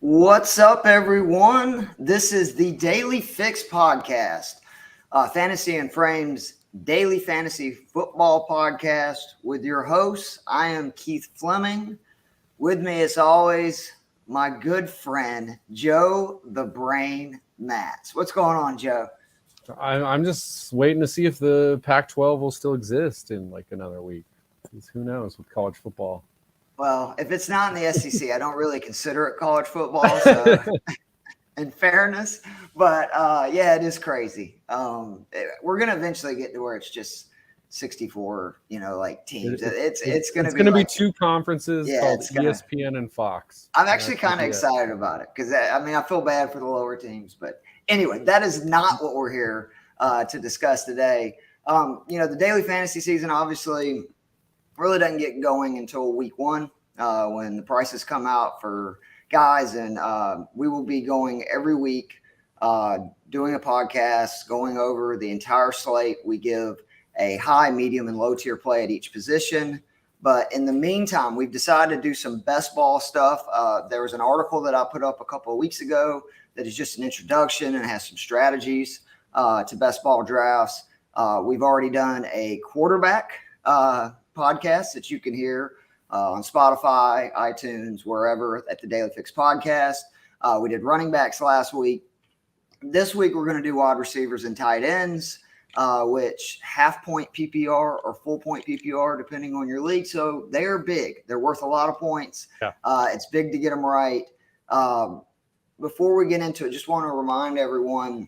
What's up, everyone? This is the Daily Fix podcast, Fantasy and Frames daily fantasy football podcast with your hosts. I am Keith Fleming. With me, as always, my good friend, Joe the Brain Matz. What's going on, Joe? I'm just waiting to see if the Pac-12 will still exist in like another week. Who knows with college football? Well, if it's not in the SEC, I don't really consider it college football, so in fairness. But, yeah, it is crazy. We're going to eventually get to where it's just 64, teams. It's going to be two conferences called ESPN and Fox. I'm actually kind of excited about it because, I feel bad for the lower teams. But anyway, that is not what we're here to discuss today. The daily fantasy season obviously – really doesn't get going until week one when the prices come out for guys. And we will be going every week doing a podcast, going over the entire slate. We give a high, medium, and low tier play at each position. But in the meantime, we've decided to do some best ball stuff. There was an article that I put up a couple of weeks ago that is just an introduction and has some strategies to best ball drafts. We've already done a quarterback podcast that you can hear on Spotify, iTunes, wherever at the Daily Fix podcast. We did running backs last week. This week, we're going to do wide receivers and tight ends, which half-point PPR or full-point PPR, depending on your league. So they are big. They're worth a lot of points. Yeah. It's big to get them right. Before we get into it, just want to remind everyone,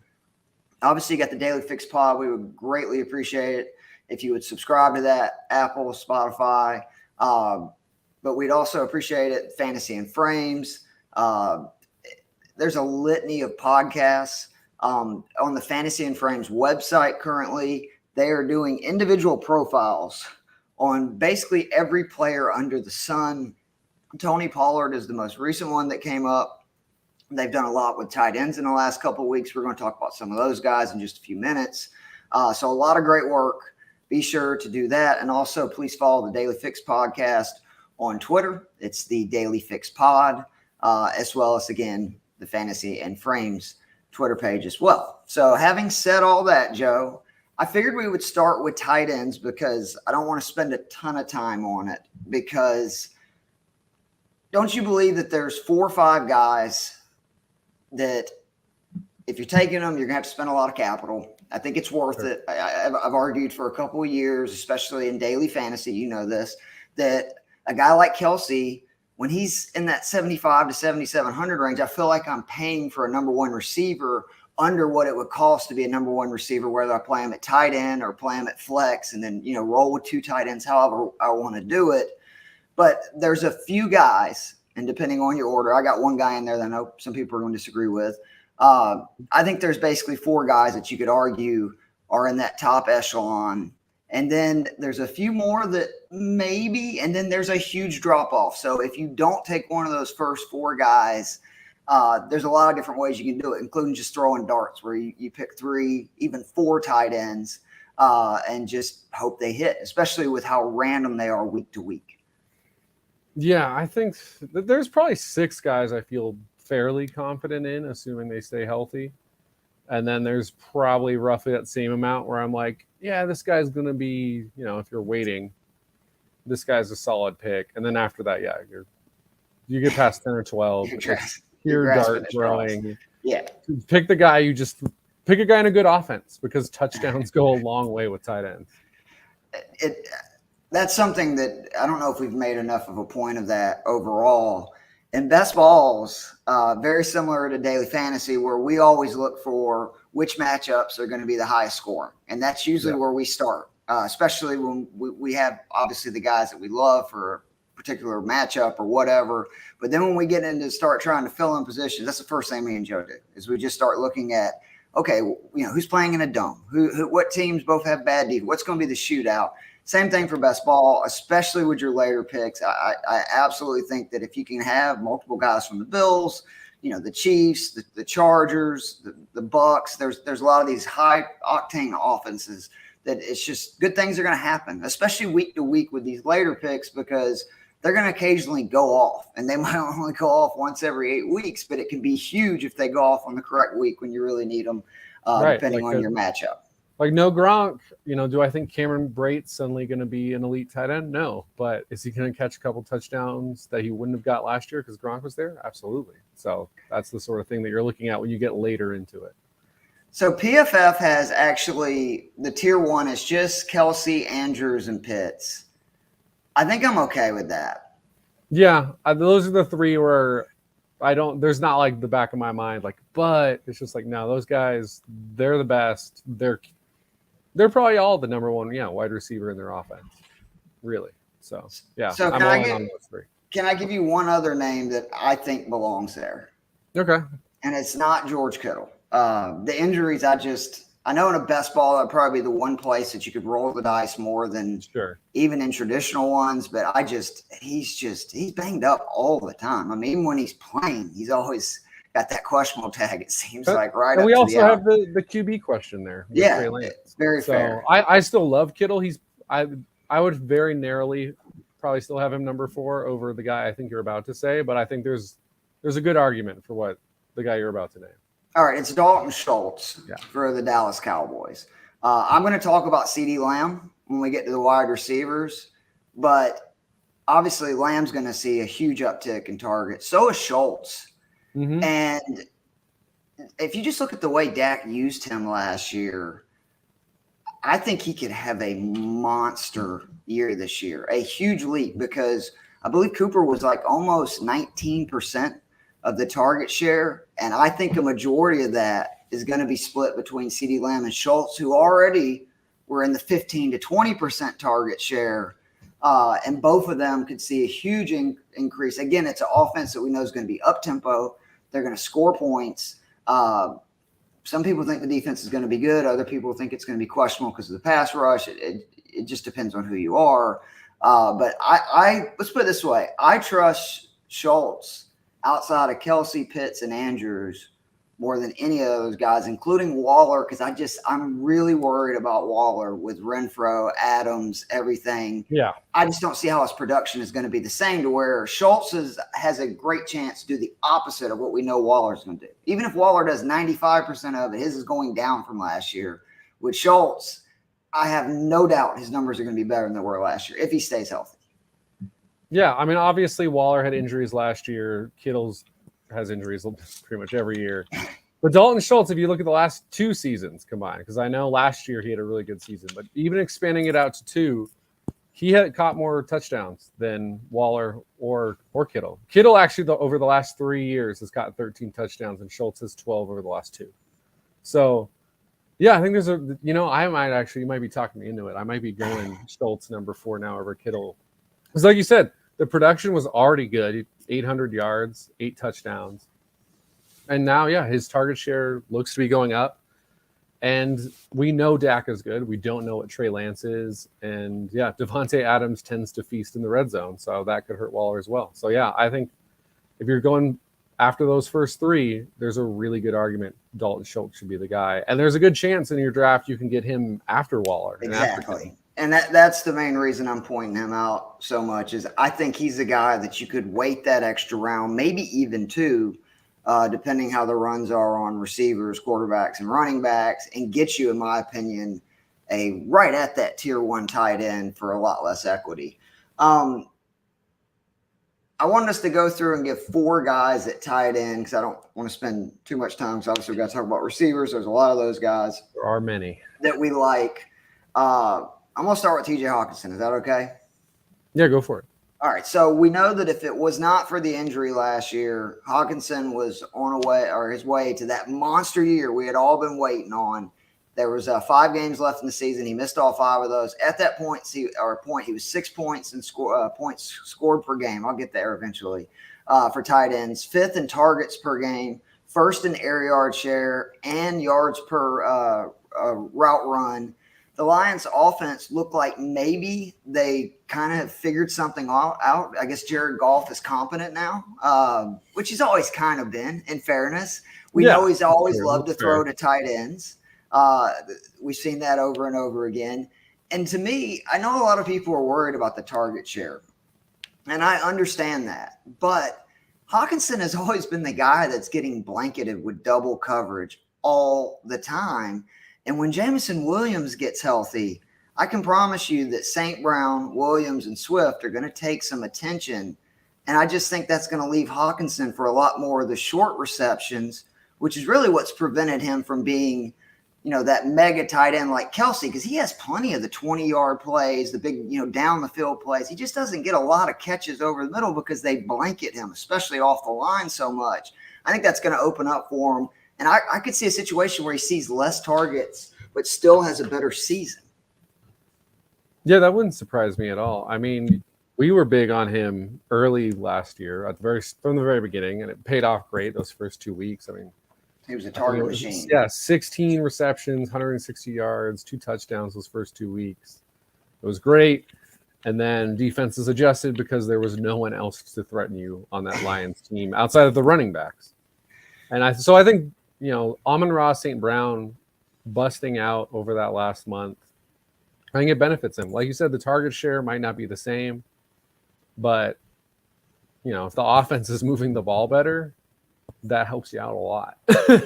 obviously, you got the Daily Fix pod. We would greatly appreciate it if you would subscribe to that, Apple, Spotify. But we'd also appreciate it, Fantasy and Frames. There's a litany of podcasts on the Fantasy and Frames website currently. They are doing individual profiles on basically every player under the sun. Tony Pollard is the most recent one that came up. They've done a lot with tight ends in the last couple of weeks. We're going to talk about some of those guys in just a few minutes. So a lot of great work. Be sure to do that. And also, please follow the Daily Fix podcast on Twitter. It's the Daily Fix pod, as well as, again, the Fantasy and Frames Twitter page as well. So having said all that, Joe, I figured we would start with tight ends because I don't want to spend a ton of time on it because don't you believe that there's 4 or 5 guys that if you're taking them, you're going to have to spend a lot of capital. I think it's worth it. I've argued for a couple of years, especially in daily fantasy, you know this, that a guy like Kelsey, when he's in that 75 to 7,700 range, I feel like I'm paying for a number one receiver under what it would cost to be a number one receiver, whether I play him at tight end or play him at flex and then, roll with 2 tight ends, however I want to do it. But there's a few guys, and depending on your order, I got one guy in there that I know some people are going to disagree with. I think there's basically 4 guys that you could argue are in that top echelon. And then there's a few more that maybe, and then there's a huge drop off. So if you don't take one of those first 4 guys, there's a lot of different ways you can do it, including just throwing darts where you pick 3, even 4 tight ends, and just hope they hit, especially with how random they are week to week. Yeah, I think there's probably 6 guys I feel fairly confident in, assuming they stay healthy. And then there's probably roughly that same amount where I'm like, yeah, this guy's going to be, if you're waiting, this guy's a solid pick. And then after that, yeah, you get past 10 or 12. You're dart throwing. Yeah. Pick a guy in a good offense because touchdowns go a long way with tight ends. That's something that I don't know if we've made enough of a point of that overall. In best balls, very similar to daily fantasy, where we always look for which matchups are going to be the highest scoring. And that's usually where we start, especially when we have obviously the guys that we love for a particular matchup or whatever. But then when we get into start trying to fill in positions, that's the first thing me and Joe do is we just start looking at, okay, who's playing in a dome? What teams both have bad defense? What's going to be the shootout? Same thing for best ball, especially with your later picks. I absolutely think that if you can have multiple guys from the Bills, the Chiefs, the Chargers, the Bucks, there's a lot of these high octane offenses that it's just good things are going to happen, especially week to week with these later picks because they're going to occasionally go off, and they might only go off once every 8 weeks, but it can be huge if they go off on the correct week when you really need them, depending on your matchup. Like no Gronk, do I think Cameron Brate's suddenly going to be an elite tight end? No, but is he going to catch a couple touchdowns that he wouldn't have got last year because Gronk was there? Absolutely. So that's the sort of thing that you're looking at when you get later into it. So PFF has actually, the tier 1 is just Kelsey, Andrews, and Pitts. I think I'm okay with that. Yeah, those are the three where there's not like the back of my mind, like, but it's just like, no, those guys, they're the best. They're probably all the number one, wide receiver in their offense, really. So, yeah, so I'm all in on those three. Can I give you one other name that I think belongs there? Okay. And it's not George Kittle. The injuries, I know in a best ball, that'd probably be the one place that you could roll the dice more than even in traditional ones. But he's banged up all the time. I mean, even when he's playing, he's always got that questionable tag, it seems like, right? And we also have the QB question there. Yeah, it's very fair. I still love Kittle. I would very narrowly probably still have him number 4 over the guy I think you're about to say, but I think there's a good argument for what the guy you're about to name. All right, it's Dalton Schultz for the Dallas Cowboys. I'm going to talk about CeeDee Lamb when we get to the wide receivers, but obviously Lamb's going to see a huge uptick in targets. So is Schultz. Mm-hmm. And if you just look at the way Dak used him last year, I think he could have a monster year this year, a huge leap, because I believe Cooper was like almost 19% of the target share. And I think a majority of that is going to be split between CeeDee Lamb and Schultz, who already were in the 15 to 20% target share. And both of them could see a huge increase. Again, it's an offense that we know is going to be up-tempo. They're going to score points. Some people think the defense is going to be good. Other people think it's going to be questionable because of the pass rush. It just depends on who you are. But let's put it this way. I trust Schultz outside of Kelsey, Pitts, and Andrews more than any of those guys, including Waller, because I'm really worried about Waller with Renfro, Adams, everything. Yeah. I just don't see how his production is going to be the same, to where Schultz has a great chance to do the opposite of what we know Waller's going to do. Even if Waller does 95% of it, his is going down from last year. With Schultz, I have no doubt his numbers are going to be better than they were last year if he stays healthy. Yeah, I mean, obviously Waller had injuries last year. Kittle's has injuries pretty much every year. But Dalton Schultz, if you look at the last 2 seasons combined, because I know last year he had a really good season, but even expanding it out to 2, he had caught more touchdowns than Waller or Kittle. Kittle actually, over the last 3 years, has gotten 13 touchdowns, and Schultz has 12 over the last 2. So, yeah, I think there's you might be talking me into it. I might be going Schultz number 4 now over Kittle. Because like you said, the production was already good. 800 yards, 8 touchdowns. And now, his target share looks to be going up. And we know Dak is good. We don't know what Trey Lance is. And, Devontae Adams tends to feast in the red zone. So that could hurt Waller as well. So, I think if you're going after those first 3, there's a really good argument Dalton Schultz should be the guy. And there's a good chance in your draft you can get him after Waller. Exactly. And that's the main reason I'm pointing him out so much, is I think he's a guy that you could wait that extra round, maybe even 2, depending how the runs are on receivers, quarterbacks, and running backs, and get you, in my opinion, right at that tier 1 tight end for a lot less equity. I wanted us to go through and give 4 guys at tight end, because I don't want to spend too much time, because obviously we've got to talk about receivers. There's a lot of those guys. There are many that we like. I'm going to start with TJ Hawkinson. Is that okay? Yeah, go for it. All right. So we know that if it was not for the injury last year, Hawkinson was his way to that monster year we had all been waiting on. There was 5 games left in the season. He missed all 5 of those. At that point, he was 6 points in points scored per game. I'll get there eventually. For tight ends, 5th in targets per game, 1st in air yard share, and yards per route run. The Lions' offense looked like maybe they kind of figured something out. I guess Jared Goff is competent now, which he's always kind of been, in fairness. We know he's always loved to throw to tight ends. We've seen that over and over again. And to me, I know a lot of people are worried about the target share. And I understand that. But Hawkinson has always been the guy that's getting blanketed with double coverage all the time. And when Jameson Williams gets healthy, I can promise you that St. Brown, Williams, and Swift are going to take some attention. And I just think that's going to leave Hawkinson for a lot more of the short receptions, which is really what's prevented him from being, that mega tight end like Kelsey, because he has plenty of the 20-yard plays, the big, down the field plays. He just doesn't get a lot of catches over the middle because they blanket him, especially off the line so much. I think that's going to open up for him. And I could see a situation where he sees less targets, but still has a better season. Yeah, that wouldn't surprise me at all. I mean, we were big on him early last year from the very beginning, and it paid off great those first 2 weeks. I mean, he was a target machine. Yeah, 16 receptions, 160 yards, 2 touchdowns those first 2 weeks. It was great. And then defenses adjusted because there was no one else to threaten you on that Lions team outside of the running backs. And I think, Amon-Ra St. Brown busting out over that last month, I think it benefits him. Like you said, the target share might not be the same, but, if the offense is moving the ball better, that helps you out a lot.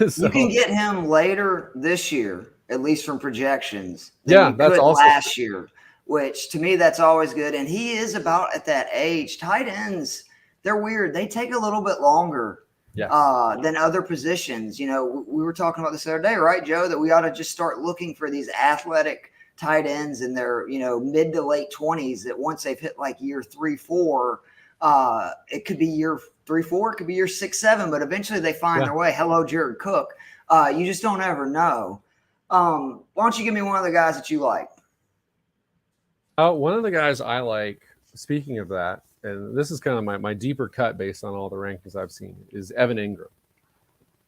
So, you can get him later this year, at least from projections. That's also last year, which to me, that's always good. And he is about at that age. Tight ends, they're weird. They take a little bit longer than other positions. We were talking about this the other day, right, Joe, that we ought to just start looking for these athletic tight ends in their, mid to late 20s that once they've hit like year 3-4, it could be year 3-4, it could be year 6-7, but eventually they find their way. Hello, Jared Cook. You just don't ever know. Why don't you give me one of the guys that you like? One of the guys I like, speaking of that, and this is kind of my deeper cut based on all the rankings I've seen, is Evan Ingram.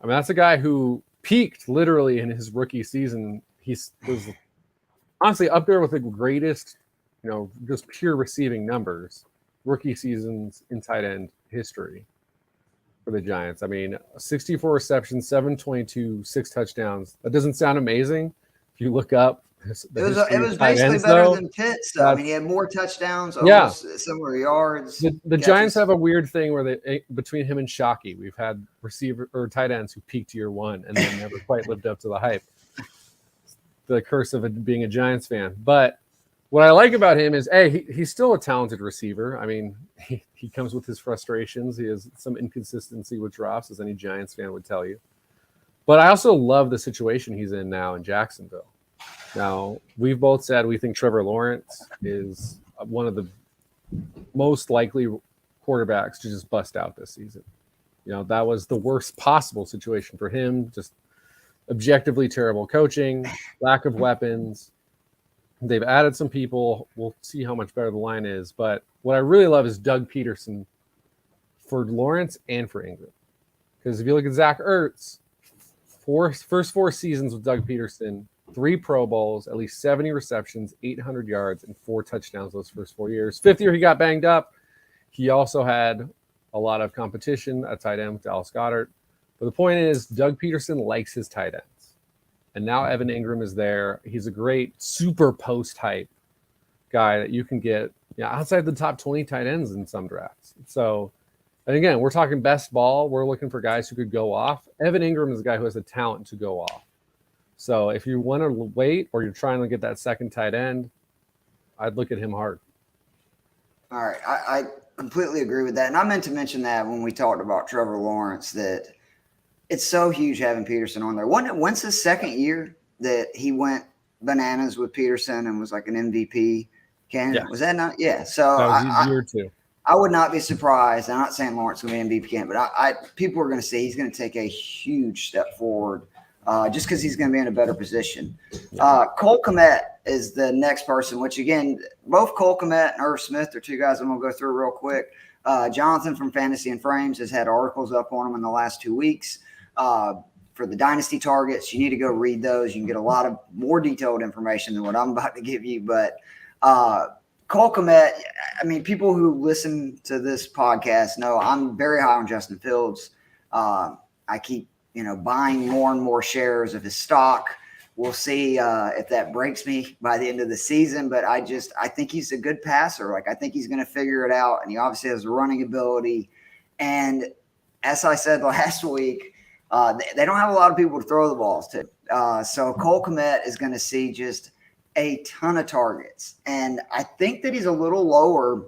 I mean, that's a guy who peaked literally in his rookie season. He was honestly up there with the greatest, just pure receiving numbers, rookie seasons in tight end history for the Giants. I mean, 64 receptions, 722, 6 touchdowns. That doesn't sound amazing. If you look up, it was basically better than Pitt's. Though. I mean, he had more touchdowns, almost similar yards. The Giants have a weird thing where between him and Shockey, we've had receiver or tight ends who peaked year one and then never quite lived up to the hype. The curse of being a Giants fan. But what I like about him is, he's still a talented receiver. I mean, he comes with his frustrations. He has some inconsistency with drops, as any Giants fan would tell you. But I also love the situation he's in now in Jacksonville. Now, we've both said we think Trevor Lawrence is one of the most likely quarterbacks to just bust out this season. That was the worst possible situation for him. Just objectively terrible coaching, lack of weapons. They've added some people. We'll see how much better the line is. But what I really love is Doug Peterson for Lawrence and for Ingram. Because if you look at Zach Ertz, first 4 seasons with Doug Peterson, 3 Pro Bowls, at least 70 receptions, 800 yards, and 4 touchdowns those first 4 years. 5th year, he got banged up. He also had a lot of competition at tight end with Dallas Goedert. But the point is, Doug Peterson likes his tight ends. And now Evan Ingram is there. He's a great super post-hype guy that you can get outside the top 20 tight ends in some drafts. So, and again, we're talking best ball. We're looking for guys who could go off. Evan Ingram is a guy who has the talent to go off. So if you want to wait or you're trying to get that second tight end, I'd look at him hard. All right. I completely agree with that. And I meant to mention that when we talked about Trevor Lawrence, that it's so huge having Peterson on there. Wasn't it Wentz's second year that he went bananas with Peterson and was like an MVP candidate? Yeah. Was that not? Yeah. So year 2. I would not be surprised. I'm not saying Lawrence will be an MVP candidate, but people are going to say he's going to take a huge step forward just because he's going to be in a better position. Cole Comet is the next person, which, again, both Cole Comet and Irv Smith are 2 guys I'm going to go through real quick. Jonathan from Fantasy and Frames has had articles up on them in the last 2 weeks. For the dynasty targets, you need to go read those. You can get a lot of more detailed information than what I'm about to give you. But Cole Komet, I mean, people who listen to this podcast know I'm very high on Justin Fields. I keep, buying more and more shares of his stock. We'll see if that breaks me by the end of the season, but I think he's a good passer. Like, I think he's going to figure it out, and he obviously has the running ability. And as I said last week, they don't have a lot of people to throw the balls to. So Cole Komet is going to see just a ton of targets. And I think that he's a little lower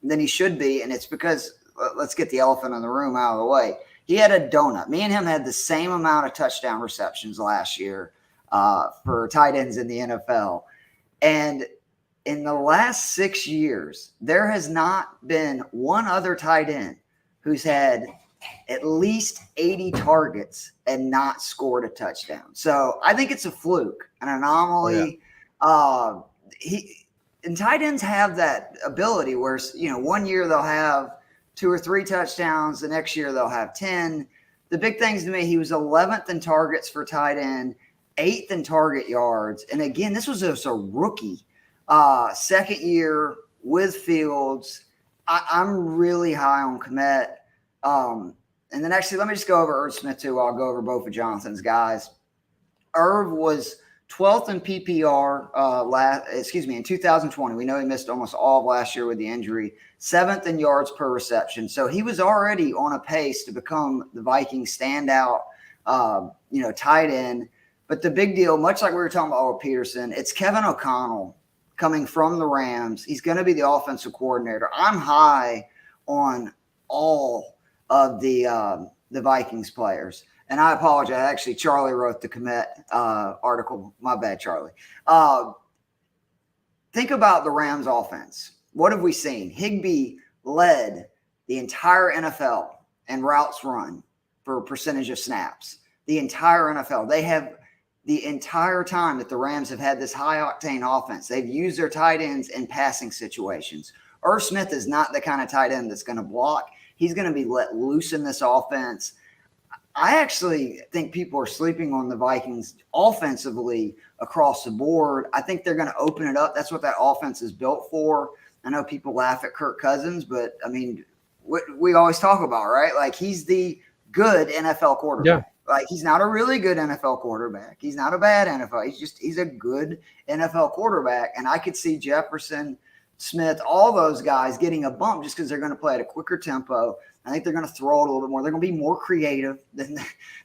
than he should be, and it's because let's get the elephant in the room out of the way. He had a donut. Me and him had the same amount of touchdown receptions last year for tight ends in the NFL. And in the last 6 years, there has not been one other tight end who's had at least 80 targets and not scored a touchdown. So I think it's a fluke, an anomaly. Oh, yeah. And tight ends have that ability where, 1 year they'll have 2 or 3 touchdowns. The next year they'll have 10. The big things to me, he was 11th in targets for tight end, 8th in target yards. And again, this was just a rookie. Second year with Fields. I'm really high on Komet. And then actually, let me just go over Irv Smith too. I'll go over both of Jonathan's guys. Irv was 12th in PPR in 2020. We know he missed almost all of last year with the injury. 7th in yards per reception. So he was already on a pace to become the Vikings standout, tight end. But the big deal, much like we were talking about with Peterson, it's Kevin O'Connell coming from the Rams. He's going to be the offensive coordinator. I'm high on all of the Vikings players. And I apologize. Actually, Charlie wrote the Comet article. My bad, Charlie. Think about the Rams offense. What have we seen? Higbee led the entire NFL in routes run for percentage of snaps. The entire NFL. They have the entire time that the Rams have had this high-octane offense, they've used their tight ends in passing situations. Irv Smith is not the kind of tight end that's going to block. He's going to be let loose in this offense. I actually think people are sleeping on the Vikings offensively across the board. I think they're going to open it up. That's what that offense is built for. I know people laugh at Kirk Cousins, but, I mean, what we always talk about, right? Like, he's the good NFL quarterback. Yeah. Like, he's not a really good NFL quarterback. He's not a bad NFL. He's a good NFL quarterback. And I could see Jefferson, Smith, all those guys getting a bump just because they're going to play at a quicker tempo. I think they're going to throw it a little bit more. They're going to be more creative than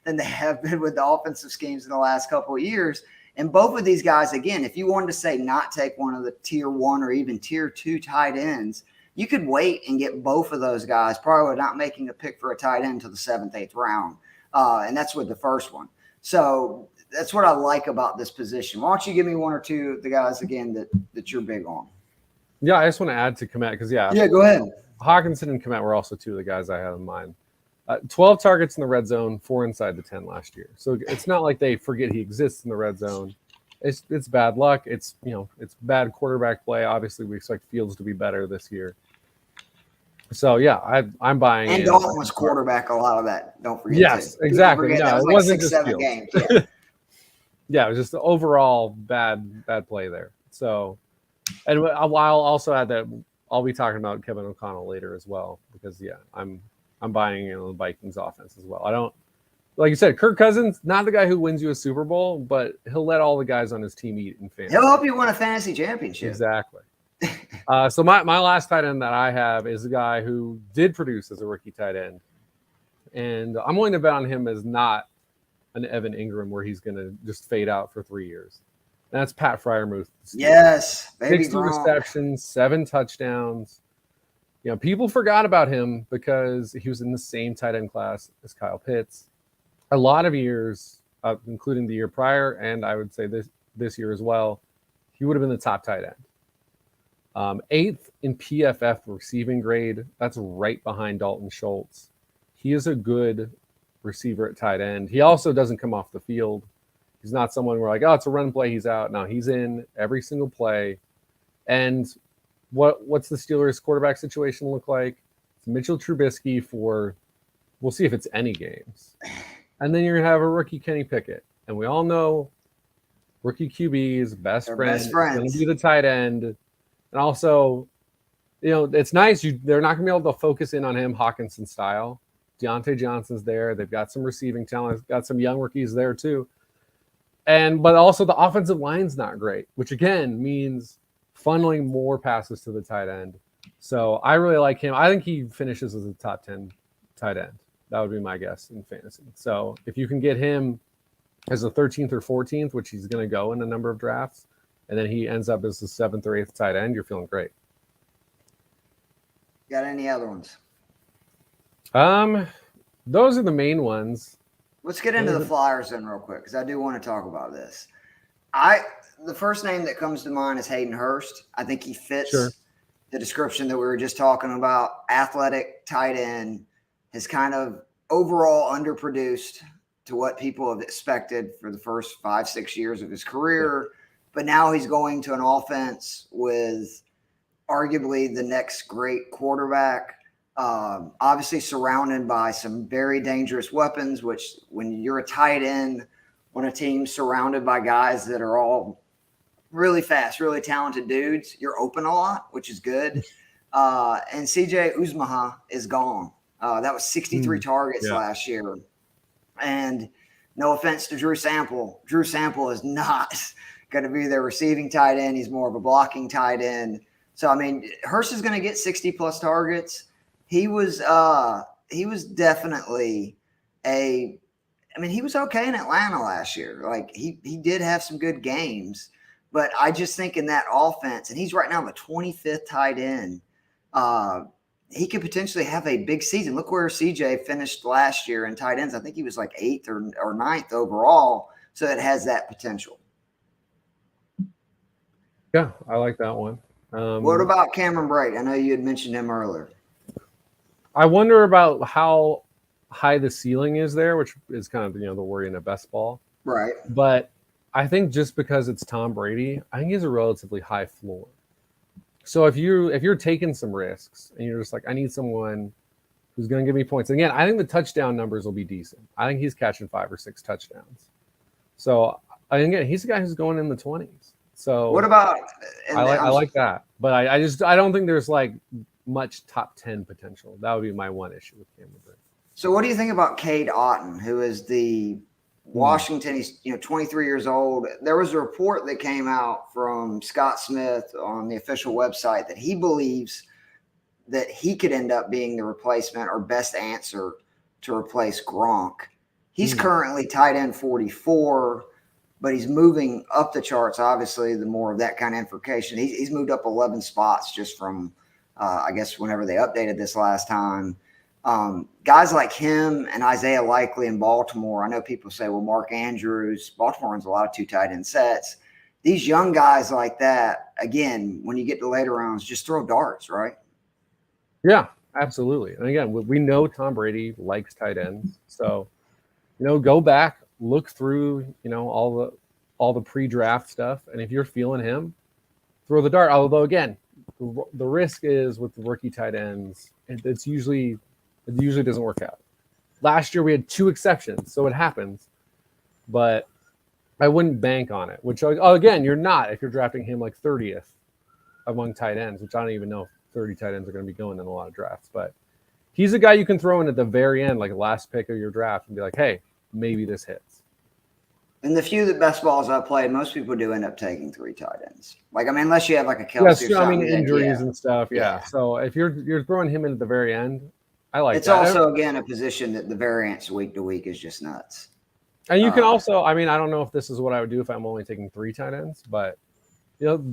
they have been with the offensive schemes in the last couple of years. And both of these guys, again, if you wanted to say not take one of the tier 1 or even tier 2 tight ends, you could wait and get both of those guys, probably not making a pick for a tight end until the 7th, 8th round. And that's with the first one. So that's what I like about this position. Why don't you give me one or two of the guys, again, that you're big on? Yeah, I just want to add to Komet because, Yeah, go ahead. Hawkinson and Komet were also two of the guys I had in mind. 12 targets in the red zone, 4 inside the 10 last year. So it's not like they forget he exists in the red zone. It's bad luck. It's bad quarterback play. Obviously, we expect Fields to be better this year. So, yeah, I'm buying and Dalton was quarterback a lot of that. Don't forget. Yes, exactly. No, it wasn't just 6-7 games. Yeah. Yeah, it was just the overall bad play there. So, and I'll also add that I'll be talking about Kevin O'Connell later as well because, yeah, I'm buying the Vikings offense as well. I don't, like you said, Kirk Cousins, not the guy who wins you a Super Bowl, but he'll let all the guys on his team eat in fantasy. He'll help you win a fantasy championship. Exactly. So my last tight end that I have is a guy who did produce as a rookie tight end. And I'm willing to bet on him as not an Evan Ingram where he's going to just fade out for 3 years. And that's Pat Fryermuth. Yes. 60 receptions, 7 touchdowns. People forgot about him because he was in the same tight end class as Kyle Pitts. A lot of years, including the year prior, and I would say this year as well, he would have been the top tight end. 8th in PFF receiving grade. That's right behind Dalton Schultz. He is a good receiver at tight end. He also doesn't come off the field. He's not someone where it's a run play, he's out. No, he's in every single play. And what's the Steelers quarterback situation look like? It's Mitchell Trubisky for, we'll see if it's any games. And then you're going to have a rookie Kenny Pickett. And we all know rookie QB's best friend is going to be the tight end. And also, it's nice. They're not going to be able to focus in on him Hawkinson style. Deontay Johnson's there. They've got some receiving talent. Got some young rookies there too. But also the offensive line's not great, which again means funneling more passes to the tight end. So I really like him. I think he finishes as a top 10 tight end. That would be my guess in fantasy. So if you can get him as a 13th or 14th, which he's going to go in a number of drafts, and then he ends up as the 7th or 8th tight end, you're feeling great. Got any other ones? Those are the main ones. Let's get into the Flyers then real quick, because I do want to talk about this. The first name that comes to mind is Haydenhurst. I think he fits the description that we were just talking about. Athletic tight end, has kind of overall underproduced to what people have expected for the first 5-6 years of his career. But now he's going to an offense with arguably the next great quarterback, obviously surrounded by some very dangerous weapons, which when you're a tight end on a team surrounded by guys that are all really fast, really talented dudes, you're open a lot, which is good. And CJ Uzmaha is gone. That was 63 targets last year. And no offense to Drew Sample. Drew Sample is not going to be their receiving tight end. He's more of a blocking tight end. So, I mean, Hurst is going to get 60-plus targets. He was definitely he was okay in Atlanta last year. Like, he did have some good games. But I just think in that offense, and he's right now the 25th tight end, he could potentially have a big season. Look where CJ finished last year in tight ends. I think he was like 8th or 9th overall. So it has that potential. Yeah, I like that one. What about Cameron Brate? I know you had mentioned him earlier. I wonder about how high the ceiling is there, which is kind of, the worry in a best ball. Right. But I think just because it's Tom Brady, I think he has a relatively high floor. So if you're taking some risks and you're just like, I need someone who's going to give me points. And again, I think the touchdown numbers will be decent. I think he's catching 5 or 6 touchdowns. So again, he's a guy who's going in the 20s. So what about? I like that, but I don't think there's like much top 10 potential. That would be my one issue with Cameron Brate. So what do you think about Cade Otten, who is the Washington? He's 23 years old. There was a report that came out from Scott Smith on the official website that he believes that he could end up being the replacement or best answer to replace Gronk. He's currently tight end 44. But he's moving up the charts, obviously, the more of that kind of information. He's moved up 11 spots just from, I guess, whenever they updated this last time. Guys like him and Isaiah Likely in Baltimore, I know people say, well, Mark Andrews, Baltimore runs a lot of 2 tight end sets. These young guys like that, again, when you get to later rounds, just throw darts, right? Yeah, absolutely. And again, we know Tom Brady likes tight ends. So, go back. Look through, all the pre-draft stuff, and if you're feeling him, throw the dart. Although again, the risk is with the rookie tight ends, it usually doesn't work out. Last year we had 2 exceptions, so it happens, but I wouldn't bank on it. Which again, you're not if you're drafting him like 30th among tight ends, which I don't even know if 30 tight ends are going to be going in a lot of drafts. But he's a guy you can throw in at the very end, like last pick of your draft, and be like, hey, maybe this hits. In the few that best balls I've played, most people do end up taking 3 tight ends. Like, unless you have like a Kelsey or something. Injuries and stuff. Yeah. So if you're throwing him in at the very end, I like it's that. It's also, again, a position that the variance week to week is just nuts. And you can also, I don't know if this is what I would do if I'm only taking 3 tight ends, but,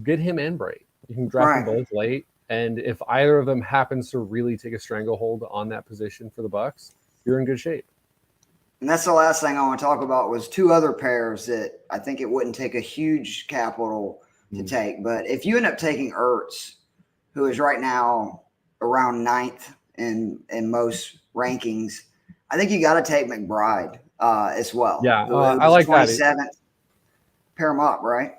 get him and Brate. You can draft them both late. And if either of them happens to really take a stranglehold on that position for the Bucs, you're in good shape. And that's the last thing I want to talk about was 2 other pairs that I think it wouldn't take a huge capital to take. But if you end up taking Ertz, who is right now around 9th in most rankings, I think you got to take McBride as well. Yeah, I like 27th. That. Pair them up, right?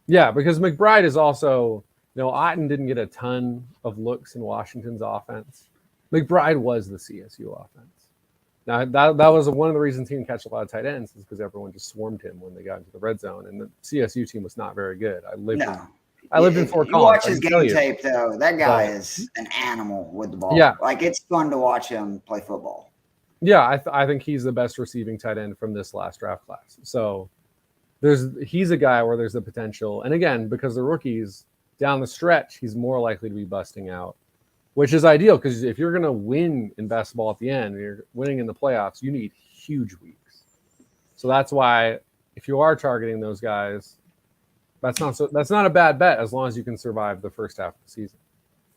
Yeah, because McBride is also, Otten didn't get a ton of looks in Washington's offense. McBride was the CSU offense. Now, that was one of the reasons he didn't catch a lot of tight ends is because everyone just swarmed him when they got into the red zone, and the CSU team was not very good. I lived in Fort Collins. You watch his game tape, though. That guy is an animal with the ball. Yeah. Like, it's fun to watch him play football. Yeah, I think he's the best receiving tight end from this last draft class. So, he's a guy where there's the potential. And again, because the rookies down the stretch, he's more likely to be busting out, which is ideal because if you're going to win in basketball at the end, you're winning in the playoffs, you need huge weeks. So that's why if you are targeting those guys, that's not a bad bet as long as you can survive the first half of the season.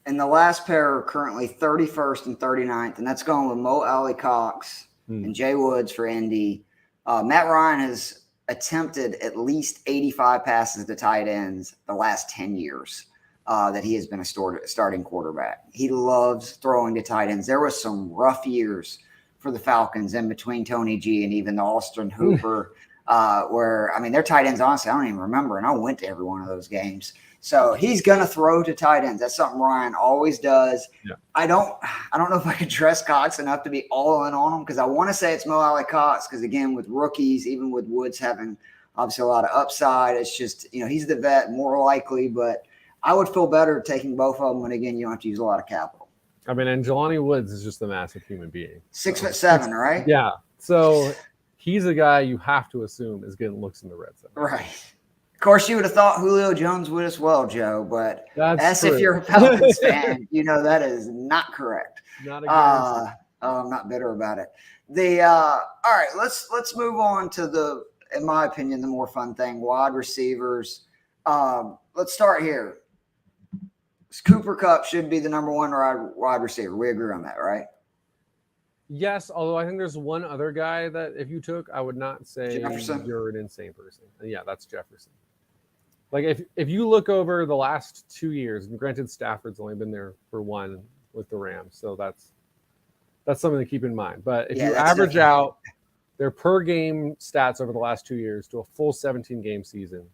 And the last pair are currently 31st and 39th, and that's going with Mo Alley-Cox and Jay Woods for Indy. Matt Ryan has attempted at least 85 passes to tight ends the last 10 years that he has been a starting quarterback. He loves throwing to tight ends. There was some rough years for the Falcons in between Tony G and even the Austin Hooper, where, I mean, their tight ends, honestly, I don't even remember, and I went to every one of those games. So he's going to throw to tight ends. That's something Ryan always does. Yeah. I don't know if I could trust Cox enough to be all in on him because I want to say it's Mo Alley-Cox because, again, with rookies, even with Woods having obviously a lot of upside, it's just, he's the vet more likely, but I would feel better taking both of them. And, again, you don't have to use a lot of capital. I mean, and Jelani Woods is just a massive human being. 6'7", right? Yeah. So he's a guy you have to assume is getting looks in the red zone. Right. Of course, you would have thought Julio Jones would as well, Joe, but that's if you're a Pelicans fan, that is not correct. Not a I'm not bitter about it. All right, let's move on to in my opinion, the more fun thing, wide receivers. Let's start here. Cooper Kupp should be the number one wide receiver. We agree on that, right? Yes, although I think there's one other guy that if you took, I would not say Jefferson. You're an insane person. And yeah, that's Jefferson. Like if you look over the last 2 years, and granted Stafford's only been there for one with the Rams, so that's something to keep in mind. But if you average out their per game stats over the last 2 years to a full 17-game season,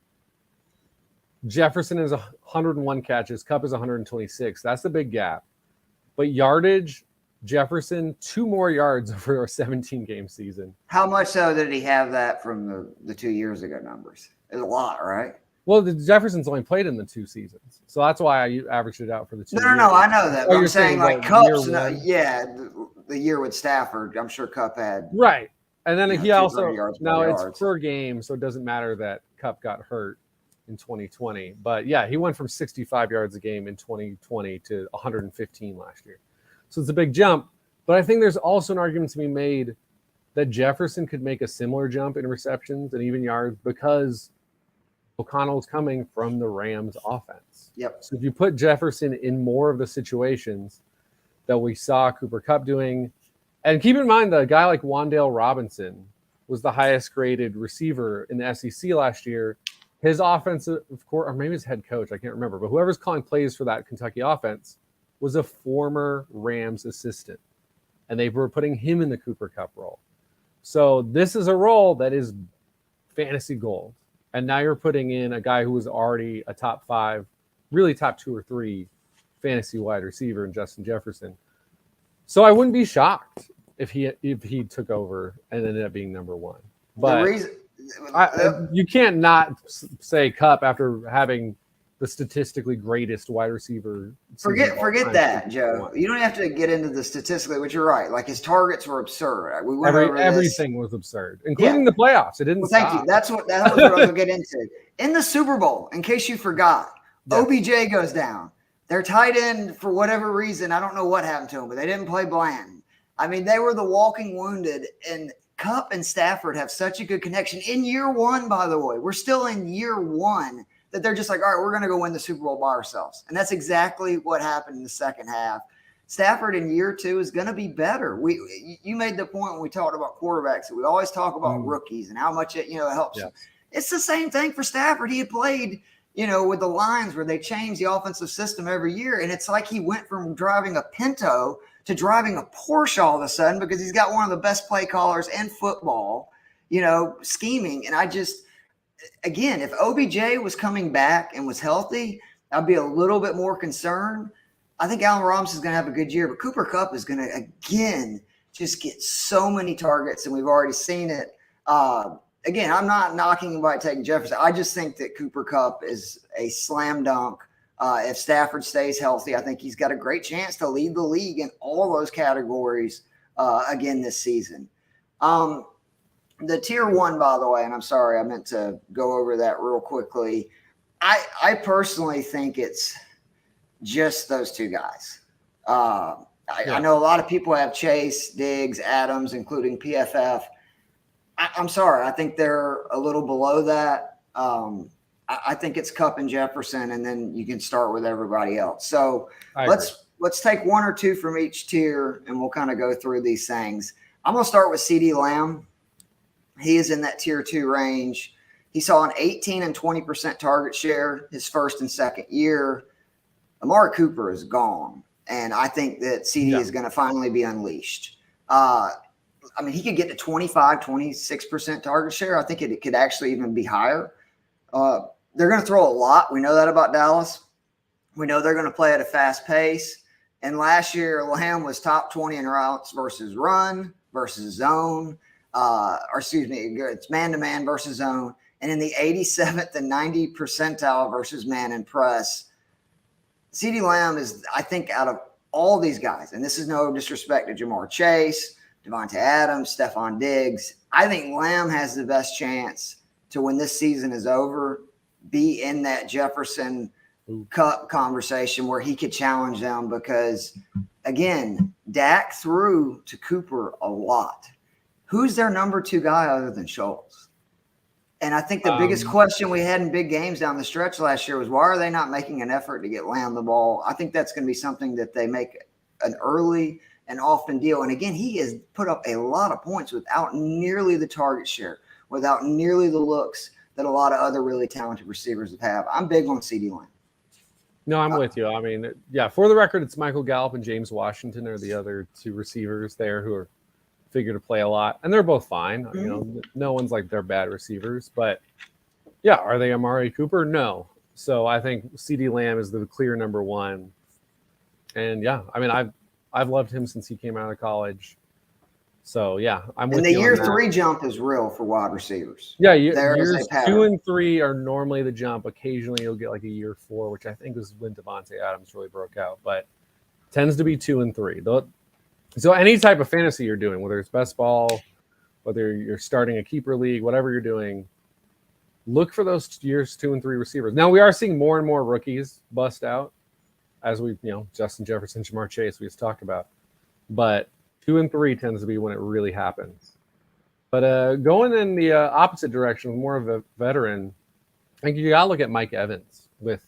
Jefferson is 101 catches, Kupp is 126. That's the big gap. But yardage, Jefferson 2 more yards over a 17-game season. How much so did he have that from the 2 years ago numbers? It's a lot, right? Well, the Jefferson's only played in the 2 seasons, so that's why I averaged it out for the 2 years. No, I know that. But I'm saying like Kupp's, the year with Stafford, I'm sure Kupp had. Right, and then he also it's per game, so it doesn't matter that Kupp got hurt in 2020. But yeah, he went from 65 yards a game in 2020 to 115 last year. So it's a big jump. But I think there's also an argument to be made that Jefferson could make a similar jump in receptions and even yards because O'Connell's coming from the Rams offense. Yep. So if you put Jefferson in more of the situations that we saw Cooper Kupp doing, and keep in mind that a guy like Wan'Dale Robinson was the highest graded receiver in the SEC last year. His offensive, or maybe his head coach, I can't remember, but whoever's calling plays for that Kentucky offense was a former Rams assistant. And they were putting him in the Cooper Kupp role. So this is a role that is fantasy gold. And now you're putting in a guy who was already a top 5, really top 2 or 3 fantasy wide receiver in Justin Jefferson. So I wouldn't be shocked if he took over and ended up being number 1. But you can't not say Kupp after having the statistically greatest wide receiver. Forget that, Joe. You don't have to get into the statistically, but you're right. Like his targets were absurd. We went over everything was absurd, including the playoffs. It didn't stop. Thank you. That was what I was going to get into. In the Super Bowl, in case you forgot, OBJ goes down. Their tight end, for whatever reason, I don't know what happened to him, but they didn't play Bland. I mean, they were the walking wounded, and Kupp and Stafford have such a good connection. In year 1, by the way, we're still in year 1. That they're just like, all right, we're going to go win the Super Bowl by ourselves. And that's exactly what happened in the second half. Stafford in year 2 is going to be better. You made the point when we talked about quarterbacks that we always talk about rookies and how much it helps them. It's the same thing for Stafford. He had played, with the Lions where they change the offensive system every year. And it's like he went from driving a Pinto to driving a Porsche all of a sudden because he's got one of the best play callers in football, scheming. And again, if OBJ was coming back and was healthy, I'd be a little bit more concerned. I think Allen Robinson is going to have a good year, but Cooper Kupp is going to, again, just get so many targets, and we've already seen it. Again, I'm not knocking anybody taking Jefferson. I just think that Cooper Kupp is a slam dunk. If Stafford stays healthy, I think he's got a great chance to lead the league in all those categories again this season. The tier 1, by the way, and I'm sorry, I meant to go over that real quickly. I personally think it's just those two guys. I know a lot of people have Chase, Diggs, Adams, including PFF. I'm sorry. I think they're a little below that. I think it's Kupp and Jefferson, and then you can start with everybody else. So let's take one or two from each tier, and we'll kind of go through these things. I'm going to start with CeeDee Lamb. He is in that tier 2 range. He saw an 18 and 20% target share his first and second year. Amari Cooper is gone, and I think that CeeDee is going to finally be unleashed. I mean, he could get to 25, 26% target share. I think it could actually even be higher. They're going to throw a lot. We know that about Dallas. We know they're going to play at a fast pace. And last year, Lamb was top 20 in routes versus run versus zone. It's man-to-man versus zone. And in the 87th and 90th percentile versus man and press. CeeDee Lamb is, I think, out of all these guys, and this is no disrespect to Jamar Chase, Devontae Adams, Stephon Diggs, I think Lamb has the best chance to, when this season is over, be in that Jefferson Cup conversation where he could challenge them because, again, Dak threw to Cooper a lot. Who's their number 2 guy other than Schultz? And I think the biggest question we had in big games down the stretch last year was, why are they not making an effort to get Lamb the ball? I think that's going to be something that they make an early and often deal. And again, he has put up a lot of points without nearly the target share, without nearly the looks that a lot of other really talented receivers have. I'm big on CeeDee Lamb. No, I'm with you. I mean, for the record, it's Michael Gallup and James Washington are the other 2 receivers there who are figure to play a lot, and they're both fine. Mm-hmm. You know, no one's like they're bad receivers, but are they Amari Cooper? No. So I think CeeDee Lamb is the clear number 1. And I mean, I've loved him since he came out of college. So I'm with you. And the year 3 jump is real for wide receivers. Yeah, years 2 and 3 are normally the jump. Occasionally you'll get like a year 4, which I think was when Devontae Adams really broke out, but tends to be 2 and 3. So any type of fantasy you're doing, whether it's best ball, whether you're starting a keeper league, whatever you're doing, look for those years 2 and 3 receivers. Now we are seeing more and more rookies bust out, as we, Justin Jefferson, Jamar Chase, we just talked about. But 2 and 3 tends to be when it really happens. But going in the opposite direction, with more of a veteran, I think you got to look at Mike Evans. With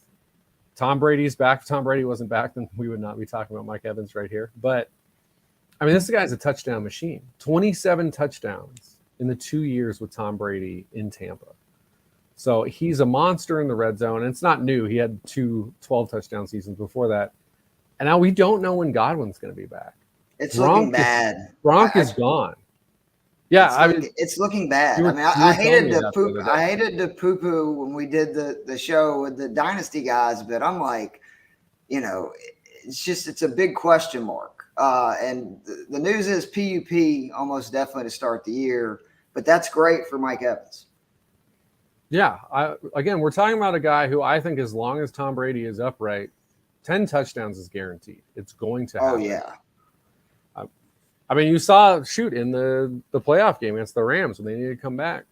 Tom Brady's back. If Tom Brady wasn't back, then we would not be talking about Mike Evans right here. But I mean, this guy's a touchdown machine. 27 touchdowns in the 2 years with Tom Brady in Tampa. So he's a monster in the red zone. And it's not new. He had 2 12-touchdown seasons before that. And now we don't know when Godwin's going to be back. It's looking bad. Gronk is gone. Yeah, it's looking bad. I hated to poo-poo when we did the show with the Dynasty guys, but I'm like, it's a big question mark. And the news is PUP almost definitely to start the year, but that's great for Mike Evans. Yeah. Again, we're talking about a guy who I think as long as Tom Brady is upright, 10 touchdowns is guaranteed. It's going to happen. Oh, yeah. I mean, you saw in the playoff game against the Rams when they needed to come back.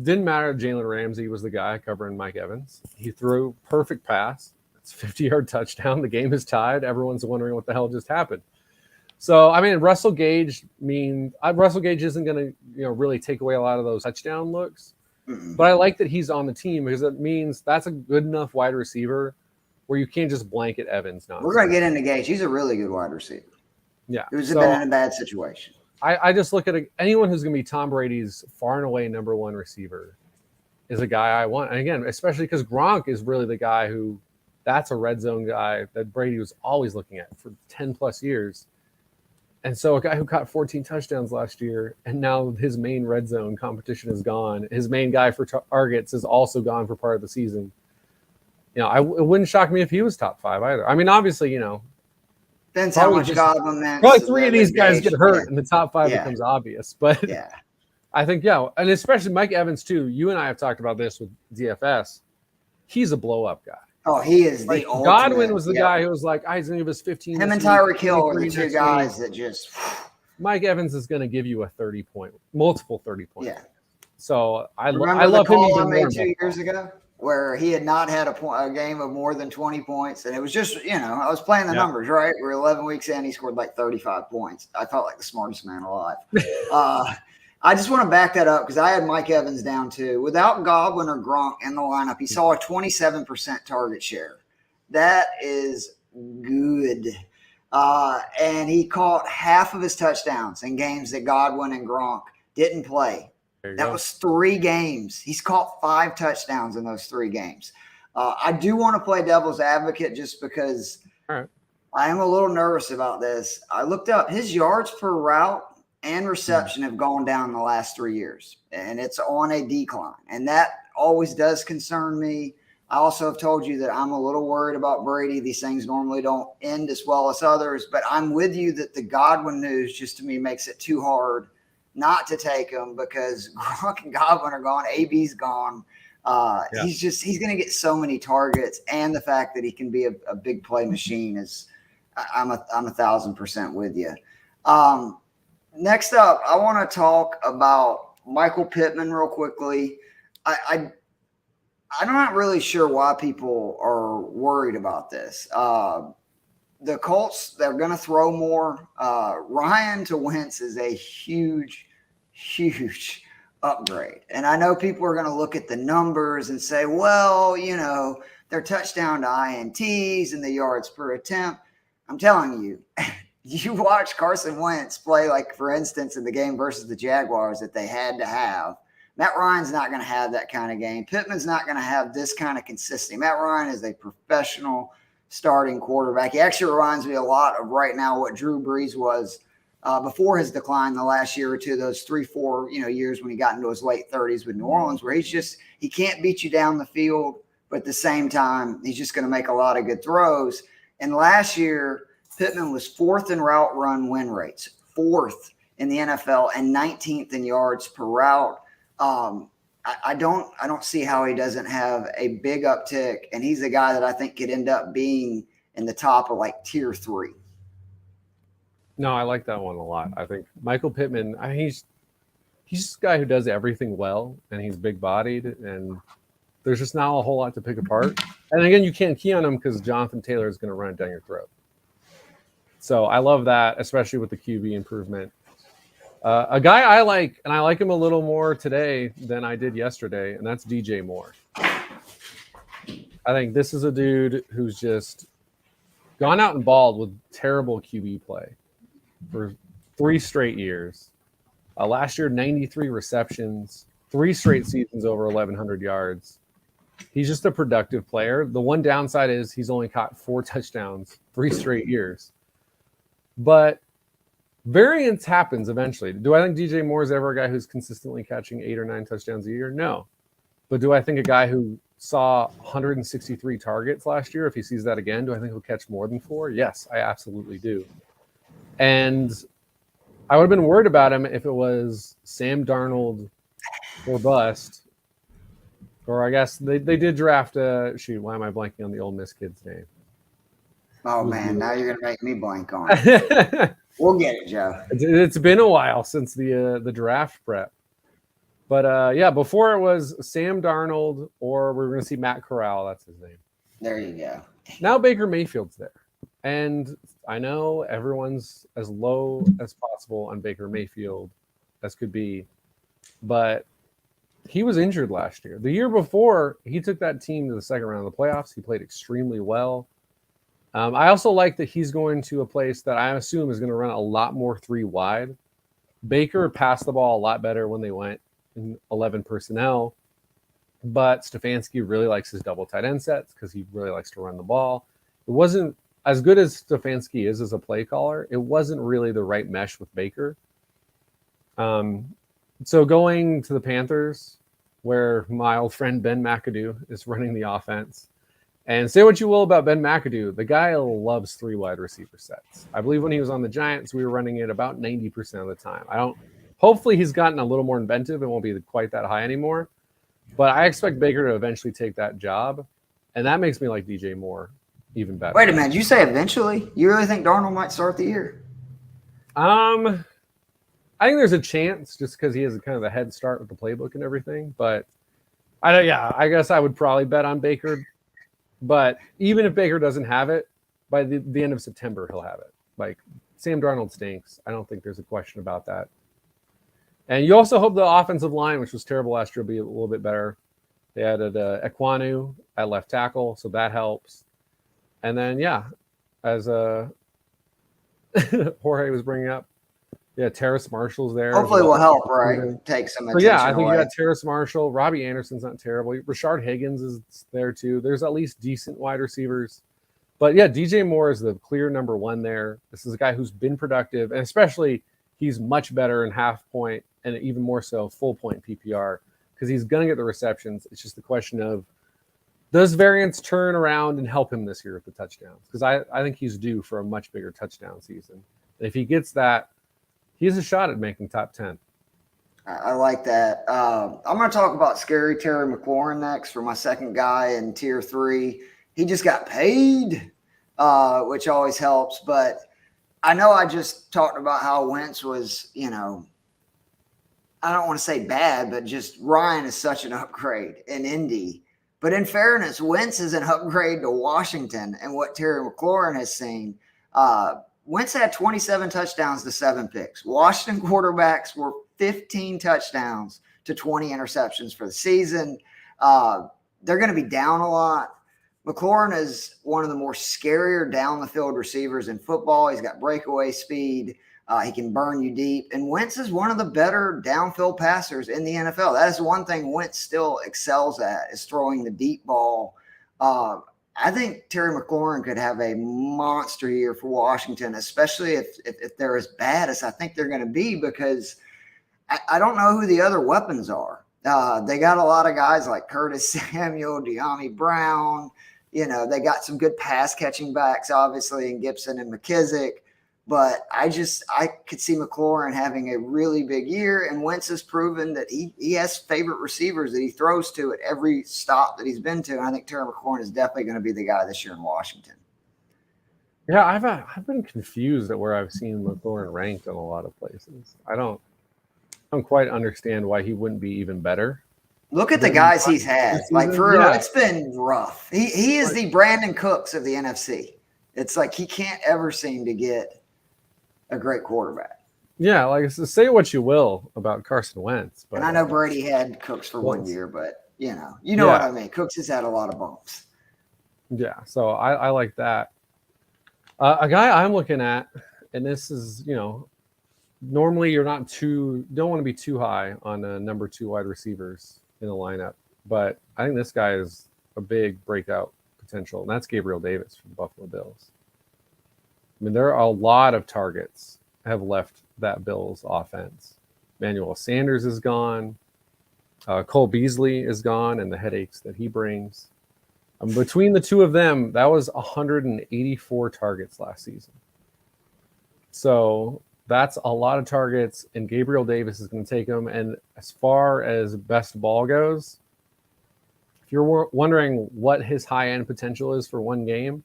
Didn't matter. Jalen Ramsey was the guy covering Mike Evans. He threw perfect pass. It's a 50-yard touchdown. The game is tied. Everyone's wondering what the hell just happened. So, I mean, Russell Gage isn't going to, really take away a lot of those touchdown looks. Mm-hmm. But I like that he's on the team because it means that's a good enough wide receiver where you can't just blanket Evans. We're going to get into Gage. He's a really good wide receiver. Yeah. He was been in a bad situation. I just look at anyone who's going to be Tom Brady's far and away number 1 receiver is a guy I want. And again, especially because Gronk is really the guy who that's a red zone guy that Brady was always looking at for 10 plus years. And so a guy who caught 14 touchdowns last year, and now his main red zone competition is gone. His main guy for targets is also gone for part of the season. It wouldn't shock me if he was top 5 either. I mean, obviously, depends how much Godwin meant. Probably 3 of these guys get hurt, and the top 5 becomes obvious. But I think, and especially Mike Evans too. You and I have talked about this with DFS. He's a blow-up guy. Oh, he is the ultimate. Godwin was the guy who was like, he's going to give us 15. Him and Tyreek Hill are the 2 guys that just Mike Evans is going to give you multiple 30-point. Yeah. So I Remember love the him call I even made more. 2 years ago where he had not had a game of more than 20 points. And it was just, I was playing the numbers, right? We're 11 weeks in. He scored like 35 points. I felt like the smartest man alive. I just want to back that up because I had Mike Evans down too. Without Godwin or Gronk in the lineup, he saw a 27% target share. That is good. And he caught half of his touchdowns in games that Godwin and Gronk didn't play. That was 3 games. He's caught 5 touchdowns in those 3 games. I do want to play devil's advocate just because I am a little nervous about this. I looked up his yards per route and reception have gone down the last 3 years, and it's on a decline. And that always does concern me. I also have told you that I'm a little worried about Brady. These things normally don't end as well as others, but I'm with you that the Godwin news just to me makes it too hard not to take him because Gronk and Godwin are gone. AB's gone. He's going to get so many targets, and the fact that he can be a big play machine is I'm 1,000% with you. Next up, I want to talk about Michael Pittman real quickly. I'm not really sure why people are worried about this. The Colts, they're going to throw more. Ryan to Wentz is a huge, huge upgrade. And I know people are going to look at the numbers and say, well, they're touchdown to INTs and the yards per attempt. I'm telling you, you watch Carson Wentz play, like, for instance, in the game versus the Jaguars that they had to have. Matt Ryan's not going to have that kind of game. Pittman's not going to have this kind of consistency. Matt Ryan is a professional starting quarterback. He actually reminds me a lot of right now what Drew Brees was before his decline the last year or two, those 3-4 years when he got into his late 30s with New Orleans, where he can't beat you down the field, but at the same time, he's just going to make a lot of good throws. And last year, Pittman was 4th in route run win rates, 4th in the NFL, and 19th in yards per route. I don't see how he doesn't have a big uptick, and he's a guy that I think could end up being in the top of like tier 3. No, I like that one a lot. I think Michael Pittman, he's just a guy who does everything well, and he's big-bodied, and there's just not a whole lot to pick apart. And again, you can't key on him because Jonathan Taylor is going to run it down your throat. So I love that, especially with the QB improvement. A guy I like, and I like him a little more today than I did yesterday, and that's DJ Moore. I think this is a dude who's just gone out and balled with terrible QB play for 3 straight years. Last year, 93 receptions, 3 straight seasons over 1,100 yards. He's just a productive player. The one downside is he's only caught 4 touchdowns 3 straight years. But variance happens eventually. Do I think DJ Moore is ever a guy who's consistently catching 8 or 9 touchdowns a year? No. But do I think a guy who saw 163 targets last year, if he sees that again, do I think he'll catch more than 4? Yes, I absolutely do. And I would have been worried about him if it was Sam Darnold or bust. Or I guess they did draft why am I blanking on the Ole Miss kid's name? Oh, man, now you're going to make me blank on it. We'll get it, Joe. It's been a while since the draft prep. But, before it was Sam Darnold, or we're going to see Matt Corral. That's his name. There you go. Now Baker Mayfield's there. And I know everyone's as low as possible on Baker Mayfield as could be. But he was injured last year. The year before, he took that team to the second round of the playoffs. He played extremely well. I also like that he's going to a place that I assume is going to run a lot more 3 wide. Baker passed the ball a lot better when they went in 11 personnel, but Stefanski really likes his double tight end sets because he really likes to run the ball. It wasn't as good as Stefanski is as a play caller. It wasn't really the right mesh with Baker. So going to the Panthers, where my old friend Ben Mcadoo is running the offense. And say what you will about Ben Mcadoo, the guy loves 3 wide receiver sets. I believe when he was on the Giants, we were running it about 90% of the time. Hopefully he's gotten a little more inventive and won't be quite that high anymore. But I expect Baker to eventually take that job. And that makes me like DJ Moore even better. Wait a minute. You say eventually? You really think Darnold might start the year? I think there's a chance just because he has kind of a head start with the playbook and everything. But I guess I would probably bet on Baker. But even if Baker doesn't have it, by the end of September, he'll have it. Like, Sam Darnold stinks. I don't think there's a question about that. And you also hope the offensive line, which was terrible last year, will be a little bit better. They added Ekwonu at left tackle, so that helps. And then, yeah, as Jorge was bringing up, yeah, Terrace Marshall's there. Hopefully will help, right? Take some attention I think away. you got Terrace Marshall. Robbie Anderson's not terrible. Rashard Higgins is there too. There's at least decent wide receivers. But yeah, DJ Moore is the clear number one there. This is a guy who's been productive, and especially he's much better in half point and even more so full point PPR because he's going to get the receptions. It's just the question of, does variance turn around and help him this year with the touchdowns? Because I think he's due for a much bigger touchdown season. And if he gets that, he has a shot at making top 10. I like that. I'm going to talk about Scary Terry McLaurin next for my second guy in tier 3. He just got paid, which always helps. But I know I just talked about how Wentz was, I don't want to say bad, but just Ryan is such an upgrade in Indy. But in fairness, Wentz is an upgrade to Washington and what Terry McLaurin has seen. Wentz had 27 touchdowns to 7 picks. Washington quarterbacks were 15 touchdowns to 20 interceptions for the season. They're going to be down a lot. McLaurin is one of the more scarier down-the-field receivers in football. He's got breakaway speed. He can burn you deep. And Wentz is one of the better downfield passers in the NFL. That is one thing Wentz still excels at, is throwing the deep ball. I think Terry McLaurin could have a monster year for Washington, especially if they're as bad as I think they're going to be, because I don't know who the other weapons are. They got a lot of guys like Curtis Samuel, De'Ami Brown. They got some good pass catching backs, obviously, in Gibson and McKissick. But I could see McLaurin having a really big year, and Wentz has proven that he has favorite receivers that he throws to at every stop that he's been to. And I think Terry McLaurin is definitely going to be the guy this year in Washington. Yeah, I've been confused at where I've seen McLaurin ranked in a lot of places. I don't quite understand why he wouldn't be even better. Look at the guys he's had. Like, for real, it's been rough. He is the Brandon Cooks of the NFC. It's like he can't ever seem to get a great quarterback. Yeah, like, say what you will about Carson Wentz, but and I know Brady had Cooks for 1 year, but you know what I mean. Cooks has had a lot of bumps. Yeah, so I like that. A guy I'm looking at, and this is, normally you're don't want to be too high on number 2 wide receivers in the lineup, but I think this guy is a big breakout potential, and that's Gabriel Davis from the Buffalo Bills. I mean, there are a lot of targets have left that Bills offense. Emmanuel Sanders is gone. Cole Beasley is gone, and the headaches that he brings. Between the two of them, that was 184 targets last season. So that's a lot of targets, and Gabriel Davis is going to take them. And as far as best ball goes, if you're wondering what his high-end potential is for one game,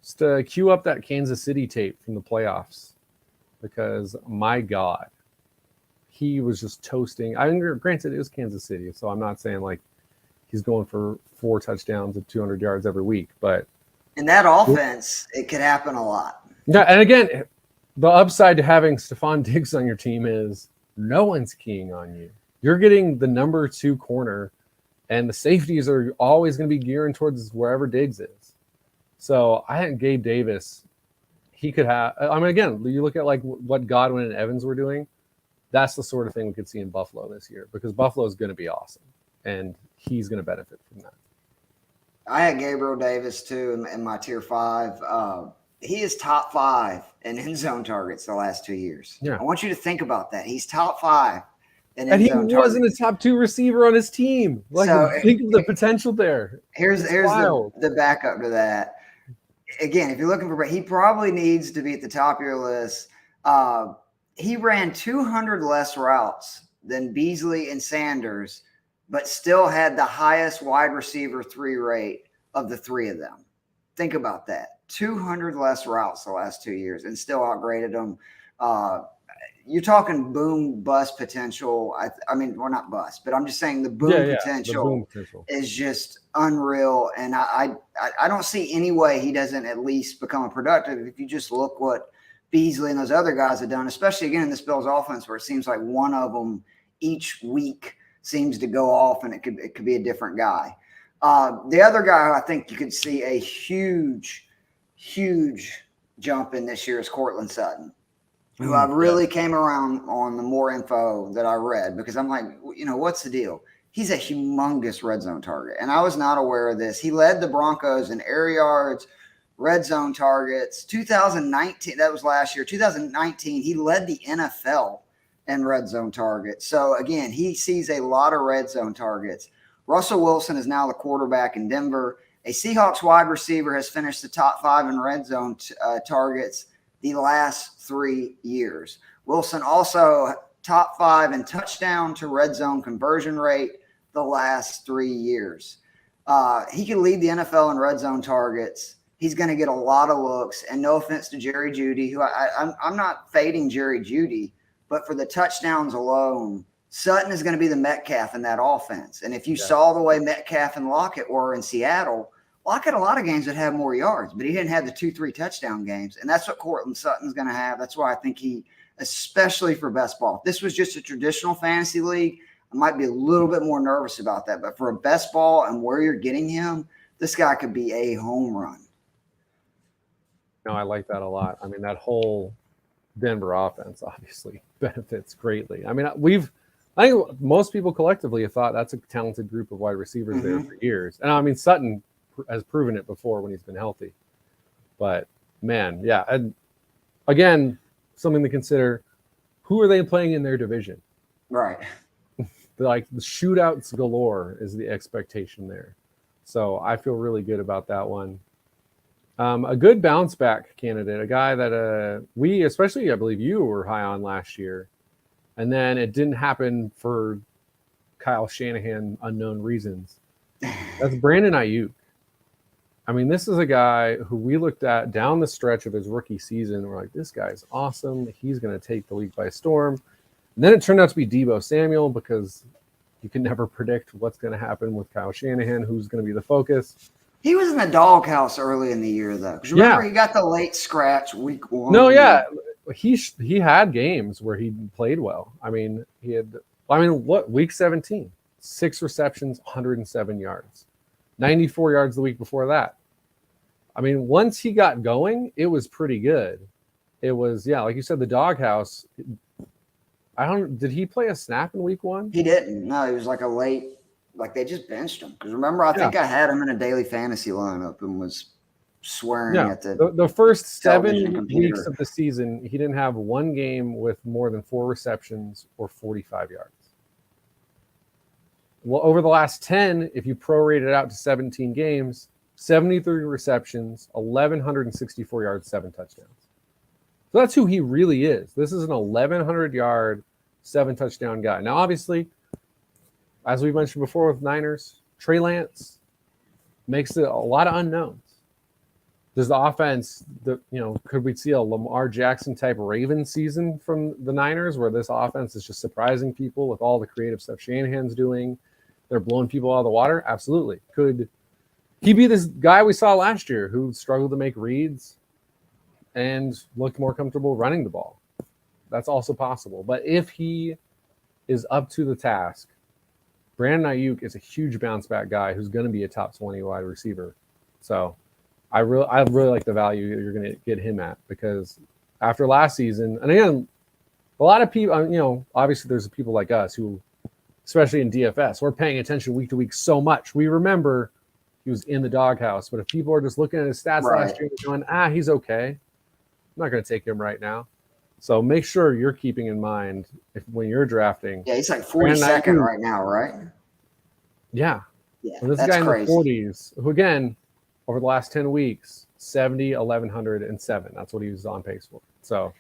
just cue up that Kansas City tape from the playoffs, because my God, he was just toasting. I mean, granted, it was Kansas City, so I'm not saying like he's going for 4 touchdowns at 200 yards every week, but in that offense, it could happen a lot. Yeah, and again, the upside to having Stephon Diggs on your team is no one's keying on you. You're getting the number 2 corner, and the safeties are always going to be gearing towards wherever Diggs is. So I think Gabe Davis, he could have. I mean, again, you look at like what Godwin and Evans were doing. That's the sort of thing we could see in Buffalo this year, because Buffalo is going to be awesome, and he's going to benefit from that. I had Gabriel Davis too in my tier 5. He is top 5 in end zone targets the last 2 years. Yeah. I want you to think about that. He's top 5 in and end zone targets. And he wasn't a top 2 receiver on his team. Like, so, think of the potential there. Here's the backup to that. Again, if you're looking for, he probably needs to be at the top of your list. He ran 200 less routes than Beasley and Sanders, but still had the highest wide receiver 3 rate of the 3 of them. Think about that. 200 less routes the last 2 years and still outgraded them. you're talking boom bust potential. I mean, well, not bust, but I'm just saying the boom potential is just unreal. And I don't see any way he doesn't at least become a productive. If you just look what Beasley and those other guys have done, especially again in this Bills offense, where it seems like one of them each week seems to go off, and it could be a different guy. The other guy who I think you could see a huge jump in this year is Cortland Sutton, who I really came around on the more info that I read, because I'm like, what's the deal? He's a humongous red zone target, and I was not aware of this. He led the Broncos in air yards, red zone targets. 2019, that was last year. 2019, he led the NFL in red zone targets. So again, he sees a lot of red zone targets. Russell Wilson is now the quarterback in Denver. A Seahawks wide receiver has finished the top 5 in red zone targets the last 3 years. Wilson also top 5 in touchdown to red zone conversion rate the last 3 years. He can lead the NFL in red zone targets. He's going to get a lot of looks. And no offense to Jerry Jeudy, who I'm not fading Jerry Jeudy, but for the touchdowns alone, Sutton is going to be the Metcalf in that offense. And if you saw the way Metcalf and Lockett were in Seattle, Lockett a lot of games would have more yards, but he didn't have the 2-3 touchdown games. And that's what Cortland Sutton's going to have. That's why I think he, especially for best ball, if this was just a traditional fantasy league, I might be a little bit more nervous about that. But for a best ball and where you're getting him, this guy could be a home run. No, I like that a lot. I mean, that whole Denver offense obviously benefits greatly. I mean, I think most people collectively have thought that's a talented group of wide receivers there for years. And I mean, Sutton has proven it before when he's been healthy. But man, yeah. And again, something to consider, who are they playing in their division? Right. Like the shootouts galore is the expectation there. So I feel really good about that one. A good bounce back candidate, a guy that we, especially I believe you were high on last year, and then it didn't happen for Kyle Shanahan unknown reasons. That's Brandon Ayuk. I mean, this is a guy who we looked at down the stretch of his rookie season. We're like, this guy's awesome. He's going to take the league by storm. And then it turned out to be Debo Samuel, because you can never predict what's going to happen with Kyle Shanahan, who's going to be the focus. He was in the doghouse early in the year, though. Because remember, he got the late scratch week 1. No, yeah. He had games where he played well. I mean, week 17, 6 receptions, 107 yards, 94 yards the week before that. I mean, once he got going, it was pretty good. It was, like you said, the doghouse. Did he play a snap in week 1? He didn't. No, he was like a late, like they just benched him. Because remember, I think I had him in a daily fantasy lineup and was swearing at the first 7 weeks of the season, he didn't have one game with more than 4 receptions or 45 yards. Well, over the last 10, if you prorate it out to 17 games, 73 receptions, 1,164 yards, 7 touchdowns. So that's who he really is. This is an 1,100-yard, 7-touchdown guy. Now, obviously, as we mentioned before with Niners, Trey Lance makes it a lot of unknowns. Does the offense, could we see a Lamar Jackson type Ravens season from the Niners, where this offense is just surprising people with all the creative stuff Shanahan's doing? They're blowing people out of the water? Absolutely. Could he be this guy we saw last year who struggled to make reads and looked more comfortable running the ball? That's also possible. But if he is up to the task, Brandon Ayuk is a huge bounce back guy who's going to be a top 20 wide receiver. So I really like the value you're going to get him at, because after last season, and again, a lot of people, obviously there's people like us who, especially in DFS, we're paying attention week to week so much. We remember he was in the doghouse, but if people are just looking at his stats last year and going, he's okay, I'm not going to take him right now. So make sure you're keeping in mind when you're drafting. Yeah, he's like 42nd right now, right? Yeah. Yeah, well, this that's guy in crazy. the 40s, who again, over the last 10 weeks, 70, 1,107. That's what he was on pace for. So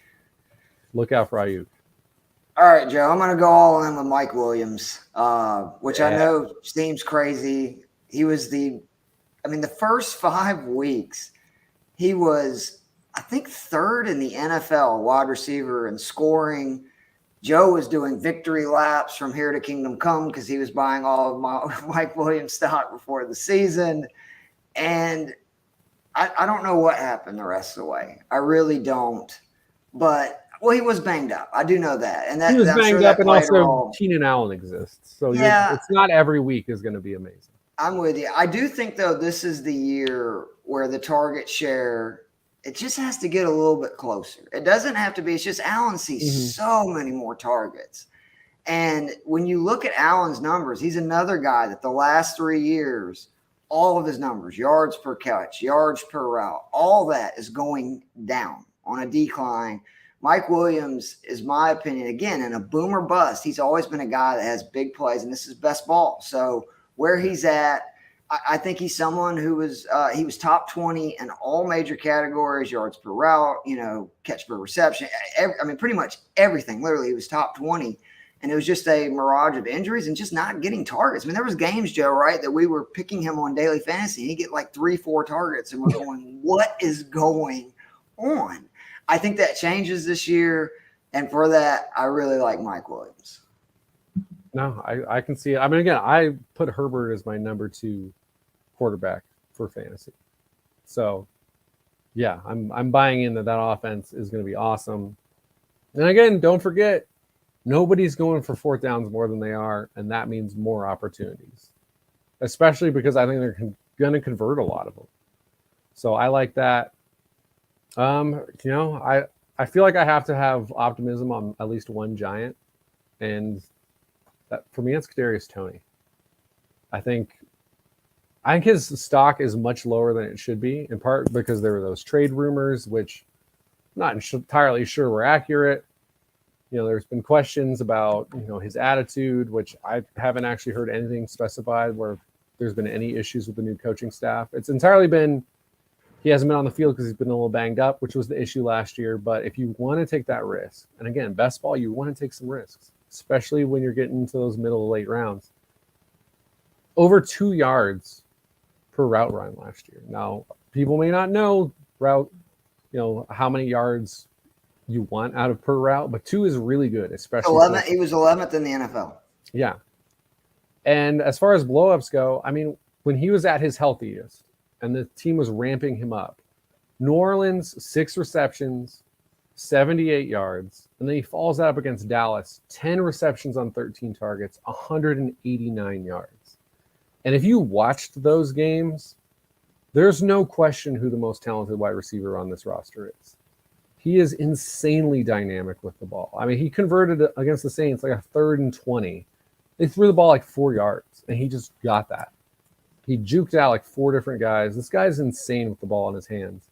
look out for Ayuk. All right, Joe, I'm going to go all in with Mike Williams, which I know seems crazy. He was the first 5 weeks, he was I think, third in the NFL wide receiver in scoring. Joe was doing victory laps from here to Kingdom Come because he was buying all of Mike Williams stock before the season. And I don't know what happened the rest of the way. I really don't. But, well, he was banged up. I do know that. And that He was I'm banged sure up, that and played a also role. Keenan Allen exists. So Yeah. it's not every week is going to be amazing. I'm with you. I do think, though, this is the year where the target share, it just has to get a little bit closer. It doesn't have to be. It's just Allen sees so many more targets. And when you look at Allen's numbers, he's another guy that the last 3 years, all of his numbers, yards per catch, yards per route, all that is going down on a decline. Mike Williams is my opinion, again, in a boom or bust. He's always been a guy that has big plays, and this is best ball. So where he's at, I think he's someone who was he was top 20 in all major categories, yards per route, catch per reception. Pretty much everything. Literally, he was top 20. And it was just a mirage of injuries and just not getting targets. There was games, Joe, right, that we were picking him on daily fantasy, and he'd get like 3-4 targets, and we're going, what is going on? I think that changes this year, and for that, I really like Mike Williams. No, I can see it. Again, I put Herbert as my number 2 quarterback for fantasy. So, yeah, I'm buying in that offense is going to be awesome. And again, don't forget, nobody's going for 4th downs more than they are, and that means more opportunities, especially because I think they're going to convert a lot of them. So I like that. I feel like I have to have optimism on at least one Giant, and that for me, it's Kadarius Toney. I think his stock is much lower than it should be, in part because there were those trade rumors, which I'm not entirely sure were accurate. There's been questions about, his attitude, which I haven't actually heard anything specified where there's been any issues with the new coaching staff. It's entirely been he hasn't been on the field because he's been a little banged up, which was the issue last year. But if you want to take that risk, and again, best ball, you want to take some risks, especially when you're getting into those middle to late rounds. Over 2 yards per route run last year. Now, people may not know route, how many yards you want out of per route, but 2 is really good, especially 11th. He was 11th in the NFL. Yeah. And as far as blowups go, when he was at his healthiest and the team was ramping him up, New Orleans, 6 receptions, 78 yards, and then he falls out up against Dallas, 10 receptions on 13 targets, 189 yards. And if you watched those games, there's no question who the most talented wide receiver on this roster is. He is insanely dynamic with the ball. He converted against the Saints like a 3rd and 20. They threw the ball like 4 yards, and he just got that. He juked out like 4 different guys. This guy's insane with the ball in his hands.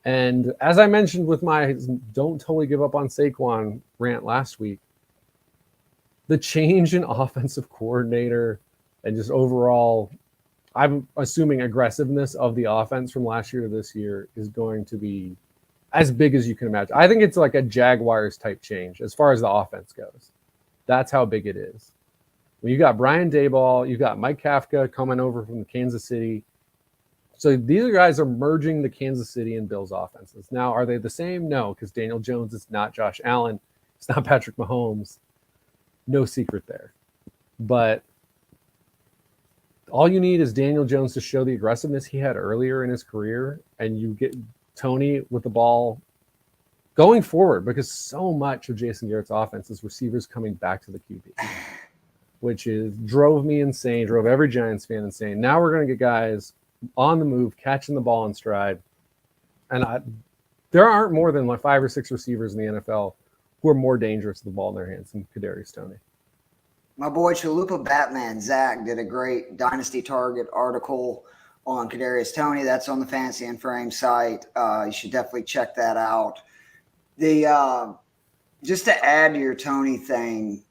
And as I mentioned with my don't totally give up on Saquon rant last week, the change in offensive coordinator and just overall, I'm assuming, aggressiveness of the offense from last year to this year is going to be as big as you can imagine. I think it's like a Jaguars type change as far as the offense goes. That's how big it is. When you got Brian Daboll, you got Mike Kafka coming over from Kansas City. So these guys are merging the Kansas City and Bills offenses. Now, are they the same? No, because Daniel Jones is not Josh Allen. It's not Patrick Mahomes. No secret there. But all you need is Daniel Jones to show the aggressiveness he had earlier in his career, and you get Toney with the ball going forward, because so much of Jason Garrett's offense is receivers coming back to the QB, which drove me insane, drove every Giants fan insane. Now we're going to get guys on the move, catching the ball in stride. And there aren't more than like 5 or 6 receivers in the NFL who are more dangerous with the ball in their hands than Kadarius Toney. My boy Chalupa Batman, Zach, did a great Dynasty Target article on Kadarius Toney. That's on the Fantasy and Frame site. You should definitely check that out. Just to add to your Toney thing,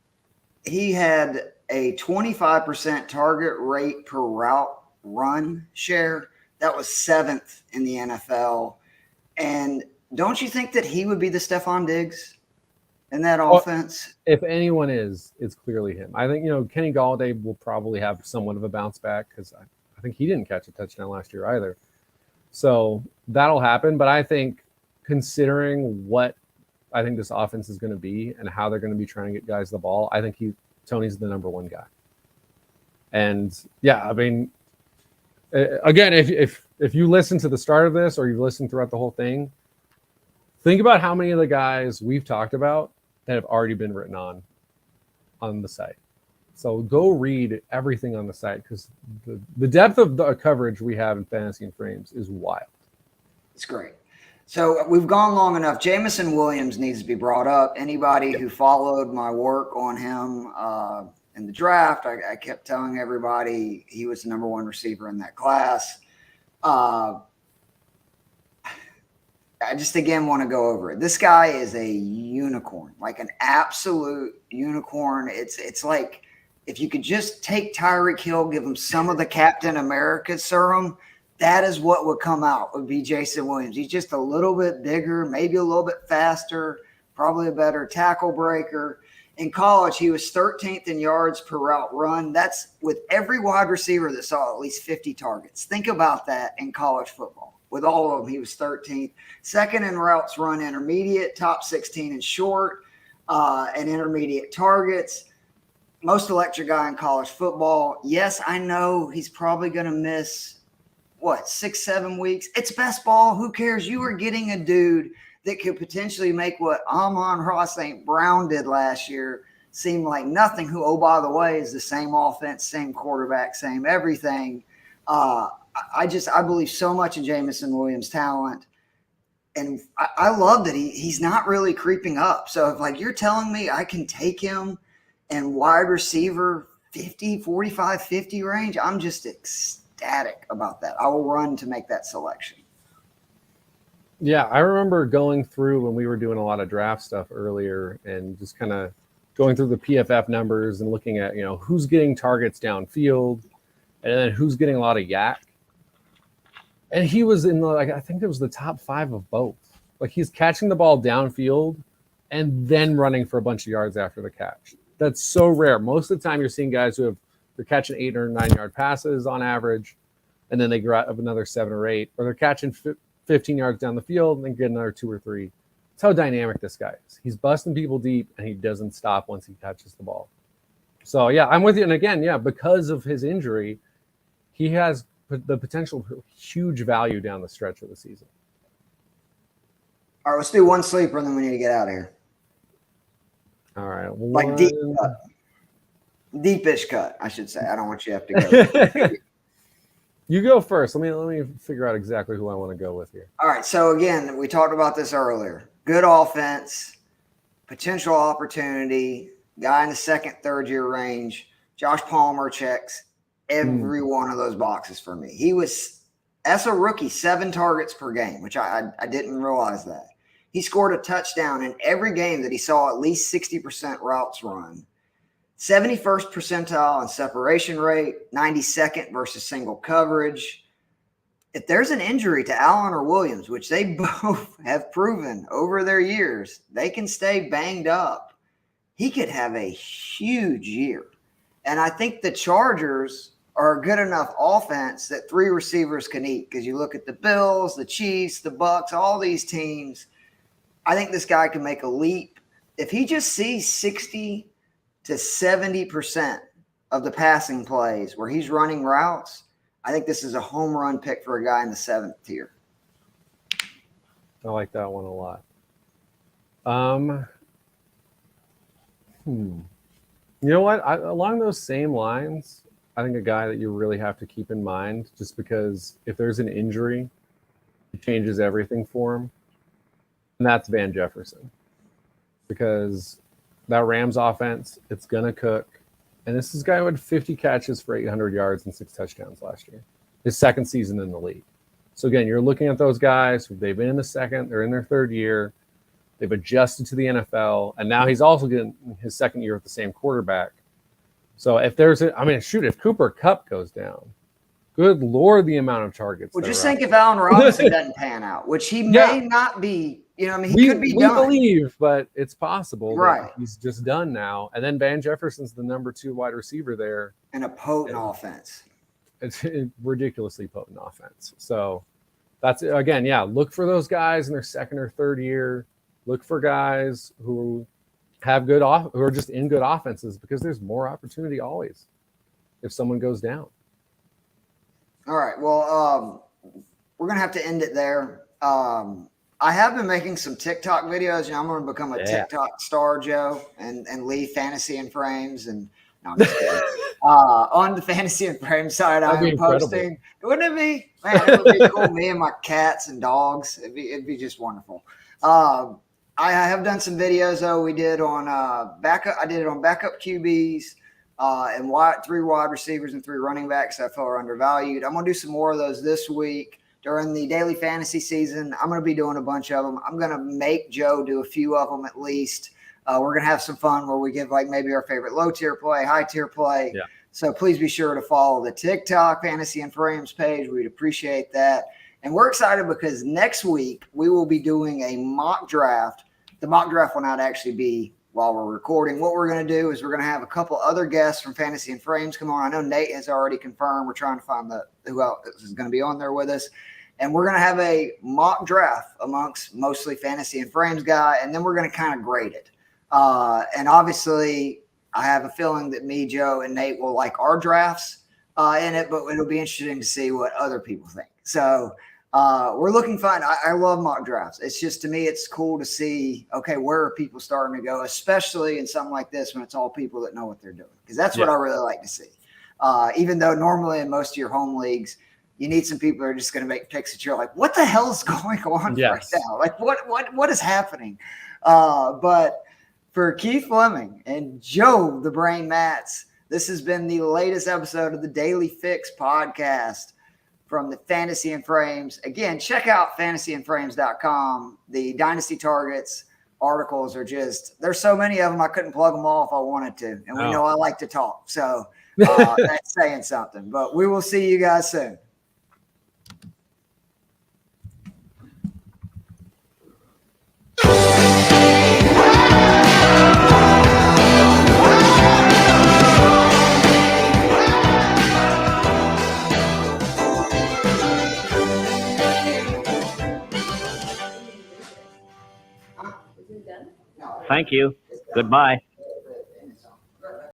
he had a 25% target rate per route run share. That was 7th in the NFL. And don't you think that he would be the Stephon Diggs in that offense? If anyone is, it's clearly him. I think, Kenny Galladay will probably have somewhat of a bounce back, because I think he didn't catch a touchdown last year either. So that'll happen. But I think considering what I think this offense is going to be and how they're going to be trying to get guys the ball, I think Tony's the number one guy. And yeah, I mean, again, if you listen to the start of this or you've listened throughout the whole thing, think about how many of the guys we've talked about that have already been written on the site. So go read everything on the site, because the depth of the coverage we have in Fantasy and Frames is wild. It's great. So we've gone long enough. Jameson Williams needs to be brought up. Anybody who followed my work on him in the draft, I kept telling everybody he was the number one receiver in that class. I just, again, want to go over it. This guy is a unicorn, like an absolute unicorn. It's like if you could just take Tyreek Hill, give him some of the Captain America serum, that is what would come out, would be Jameson Williams. He's just a little bit bigger, maybe a little bit faster, probably a better tackle breaker. In college, he was 13th in yards per route run. That's with every wide receiver that saw at least 50 targets. Think about that in college football. With all of them, he was 13th. Second in routes run intermediate, top 16 in short and intermediate targets. Most electric guy in college football. Yes, I know he's probably going to miss, 6-7 weeks. It's best ball. Who cares? You are getting a dude that could potentially make what Amon-Ra St. Brown did last year seem like nothing, who, oh, by the way, is the same offense, same quarterback, same everything. I believe so much in Jameson Williams' talent. And I love that he's not really creeping up. So if you're telling me I can take him in wide receiver 50, 45, 50 range, I'm just ecstatic about that. I will run to make that selection. Yeah, I remember going through when we were doing a lot of draft stuff earlier and just kind of going through the PFF numbers and looking at, who's getting targets downfield and then who's getting a lot of yak. And he was in I think it was the top 5 of both. He's catching the ball downfield and then running for a bunch of yards after the catch. That's so rare. Most of the time you're seeing guys they're catching 8 or 9 yard passes on average, and then they grab up another 7 or 8, or they're catching 15 yards down the field and then get another 2 or 3. That's how dynamic this guy is. He's busting people deep, and he doesn't stop once he touches the ball. So, yeah, I'm with you. And again, because of his injury, he has the potential for huge value down the stretch of the season. All right, let's do one sleeper, and then we need to get out of here. All right. Deep cut. Deepish cut, I should say. I don't want you to have to go. You go first. Let me figure out exactly who I want to go with here. All right. So again, we talked about this earlier. Good offense, potential opportunity, guy in the second, third year range. Josh Palmer checks every one of those boxes for me. He was, as a rookie, 7 targets per game, which I didn't realize that. He scored a touchdown in every game that he saw at least 60% routes run. 71st percentile in separation rate, 92nd versus single coverage. If there's an injury to Allen or Williams, which they both have proven over their years, they can stay banged up, he could have a huge year. And I think the Chargers are a good enough offense that 3 receivers can eat, because you look at the Bills, the Chiefs, the Bucks, all these teams. I think this guy can make a leap. If he just sees 60 to 70% of the passing plays where he's running routes, I think this is a home run pick for a guy in the 7th tier. I like that one a lot. You know what? Along those same lines, I think a guy that you really have to keep in mind, just because if there's an injury, it changes everything for him, and that's Van Jefferson. Because that Rams offense, it's going to cook. And this is a guy who had 50 catches for 800 yards and 6 touchdowns last year. His second season in the league. So, again, you're looking at those guys. They've been in the second. They're in their 3rd year. They've adjusted to the NFL. And now he's also getting his 2nd year with the same quarterback. So, if if Cooper Kupp goes down, good Lord, the amount of targets. Well, just think if Allen Robinson doesn't pan out, which he may not be. He could be done. We believe, but it's possible. Right. He's just done now. And then Van Jefferson's the number 2 wide receiver there. And a potent offense. It's a ridiculously potent offense. So that's again, yeah. Look for those guys in their second or third year. Look for guys who have who are just in good offenses, because there's more opportunity always if someone goes down. All right. Well, we're gonna have to end it there. I have been making some TikTok videos. I'm going to become a TikTok star, Joe, and leave Fantasy and Frames. And no, I'm just kidding. On the Fantasy and Frames side, I am posting. Wouldn't it be? Man, it would be cool. Me and my cats and dogs. It'd be just wonderful. I have done some videos though. We did on backup. I did it on backup QBs and 3 wide receivers and 3 running backs I felt are undervalued. I'm going to do some more of those this week. During the daily fantasy season, I'm going to be doing a bunch of them. I'm going to make Joe do a few of them at least. We're going to have some fun where we give like maybe our favorite low tier play, high tier play. Yeah. So please be sure to follow the TikTok Fantasy and Frames page. We'd appreciate that. And we're excited because next week we will be doing a mock draft. The mock draft will not actually be while we're recording. What we're going to do is we're going to have a couple other guests from Fantasy and Frames come on. I know Nate has already confirmed. We're trying to find who else is going to be on there with us. And we're going to have a mock draft amongst mostly Fantasy and Frames guy, and then we're going to kind of grade it. And obviously, I have a feeling that me, Joe, and Nate will like our drafts in it, but it'll be interesting to see what other people think. So we're looking fun. I love mock drafts. It's just, to me, it's cool to see, okay, where are people starting to go, especially in something like this when it's all people that know what they're doing, because that's what I really like to see. Even though normally in most of your home leagues, you need some people who are just going to make picks that you're like, what the hell is going on right now? Like, what is happening? But for Keith Fleming and Joe the Brain Mats, this has been the latest episode of the Daily Fix podcast from the Fantasy and Frames. Again, check out fantasyandframes.com. The Dynasty Targets articles are just, there's so many of them, I couldn't plug them all if I wanted to. And we know I like to talk. So that's saying something. But we will see you guys soon. Thank you. Goodbye.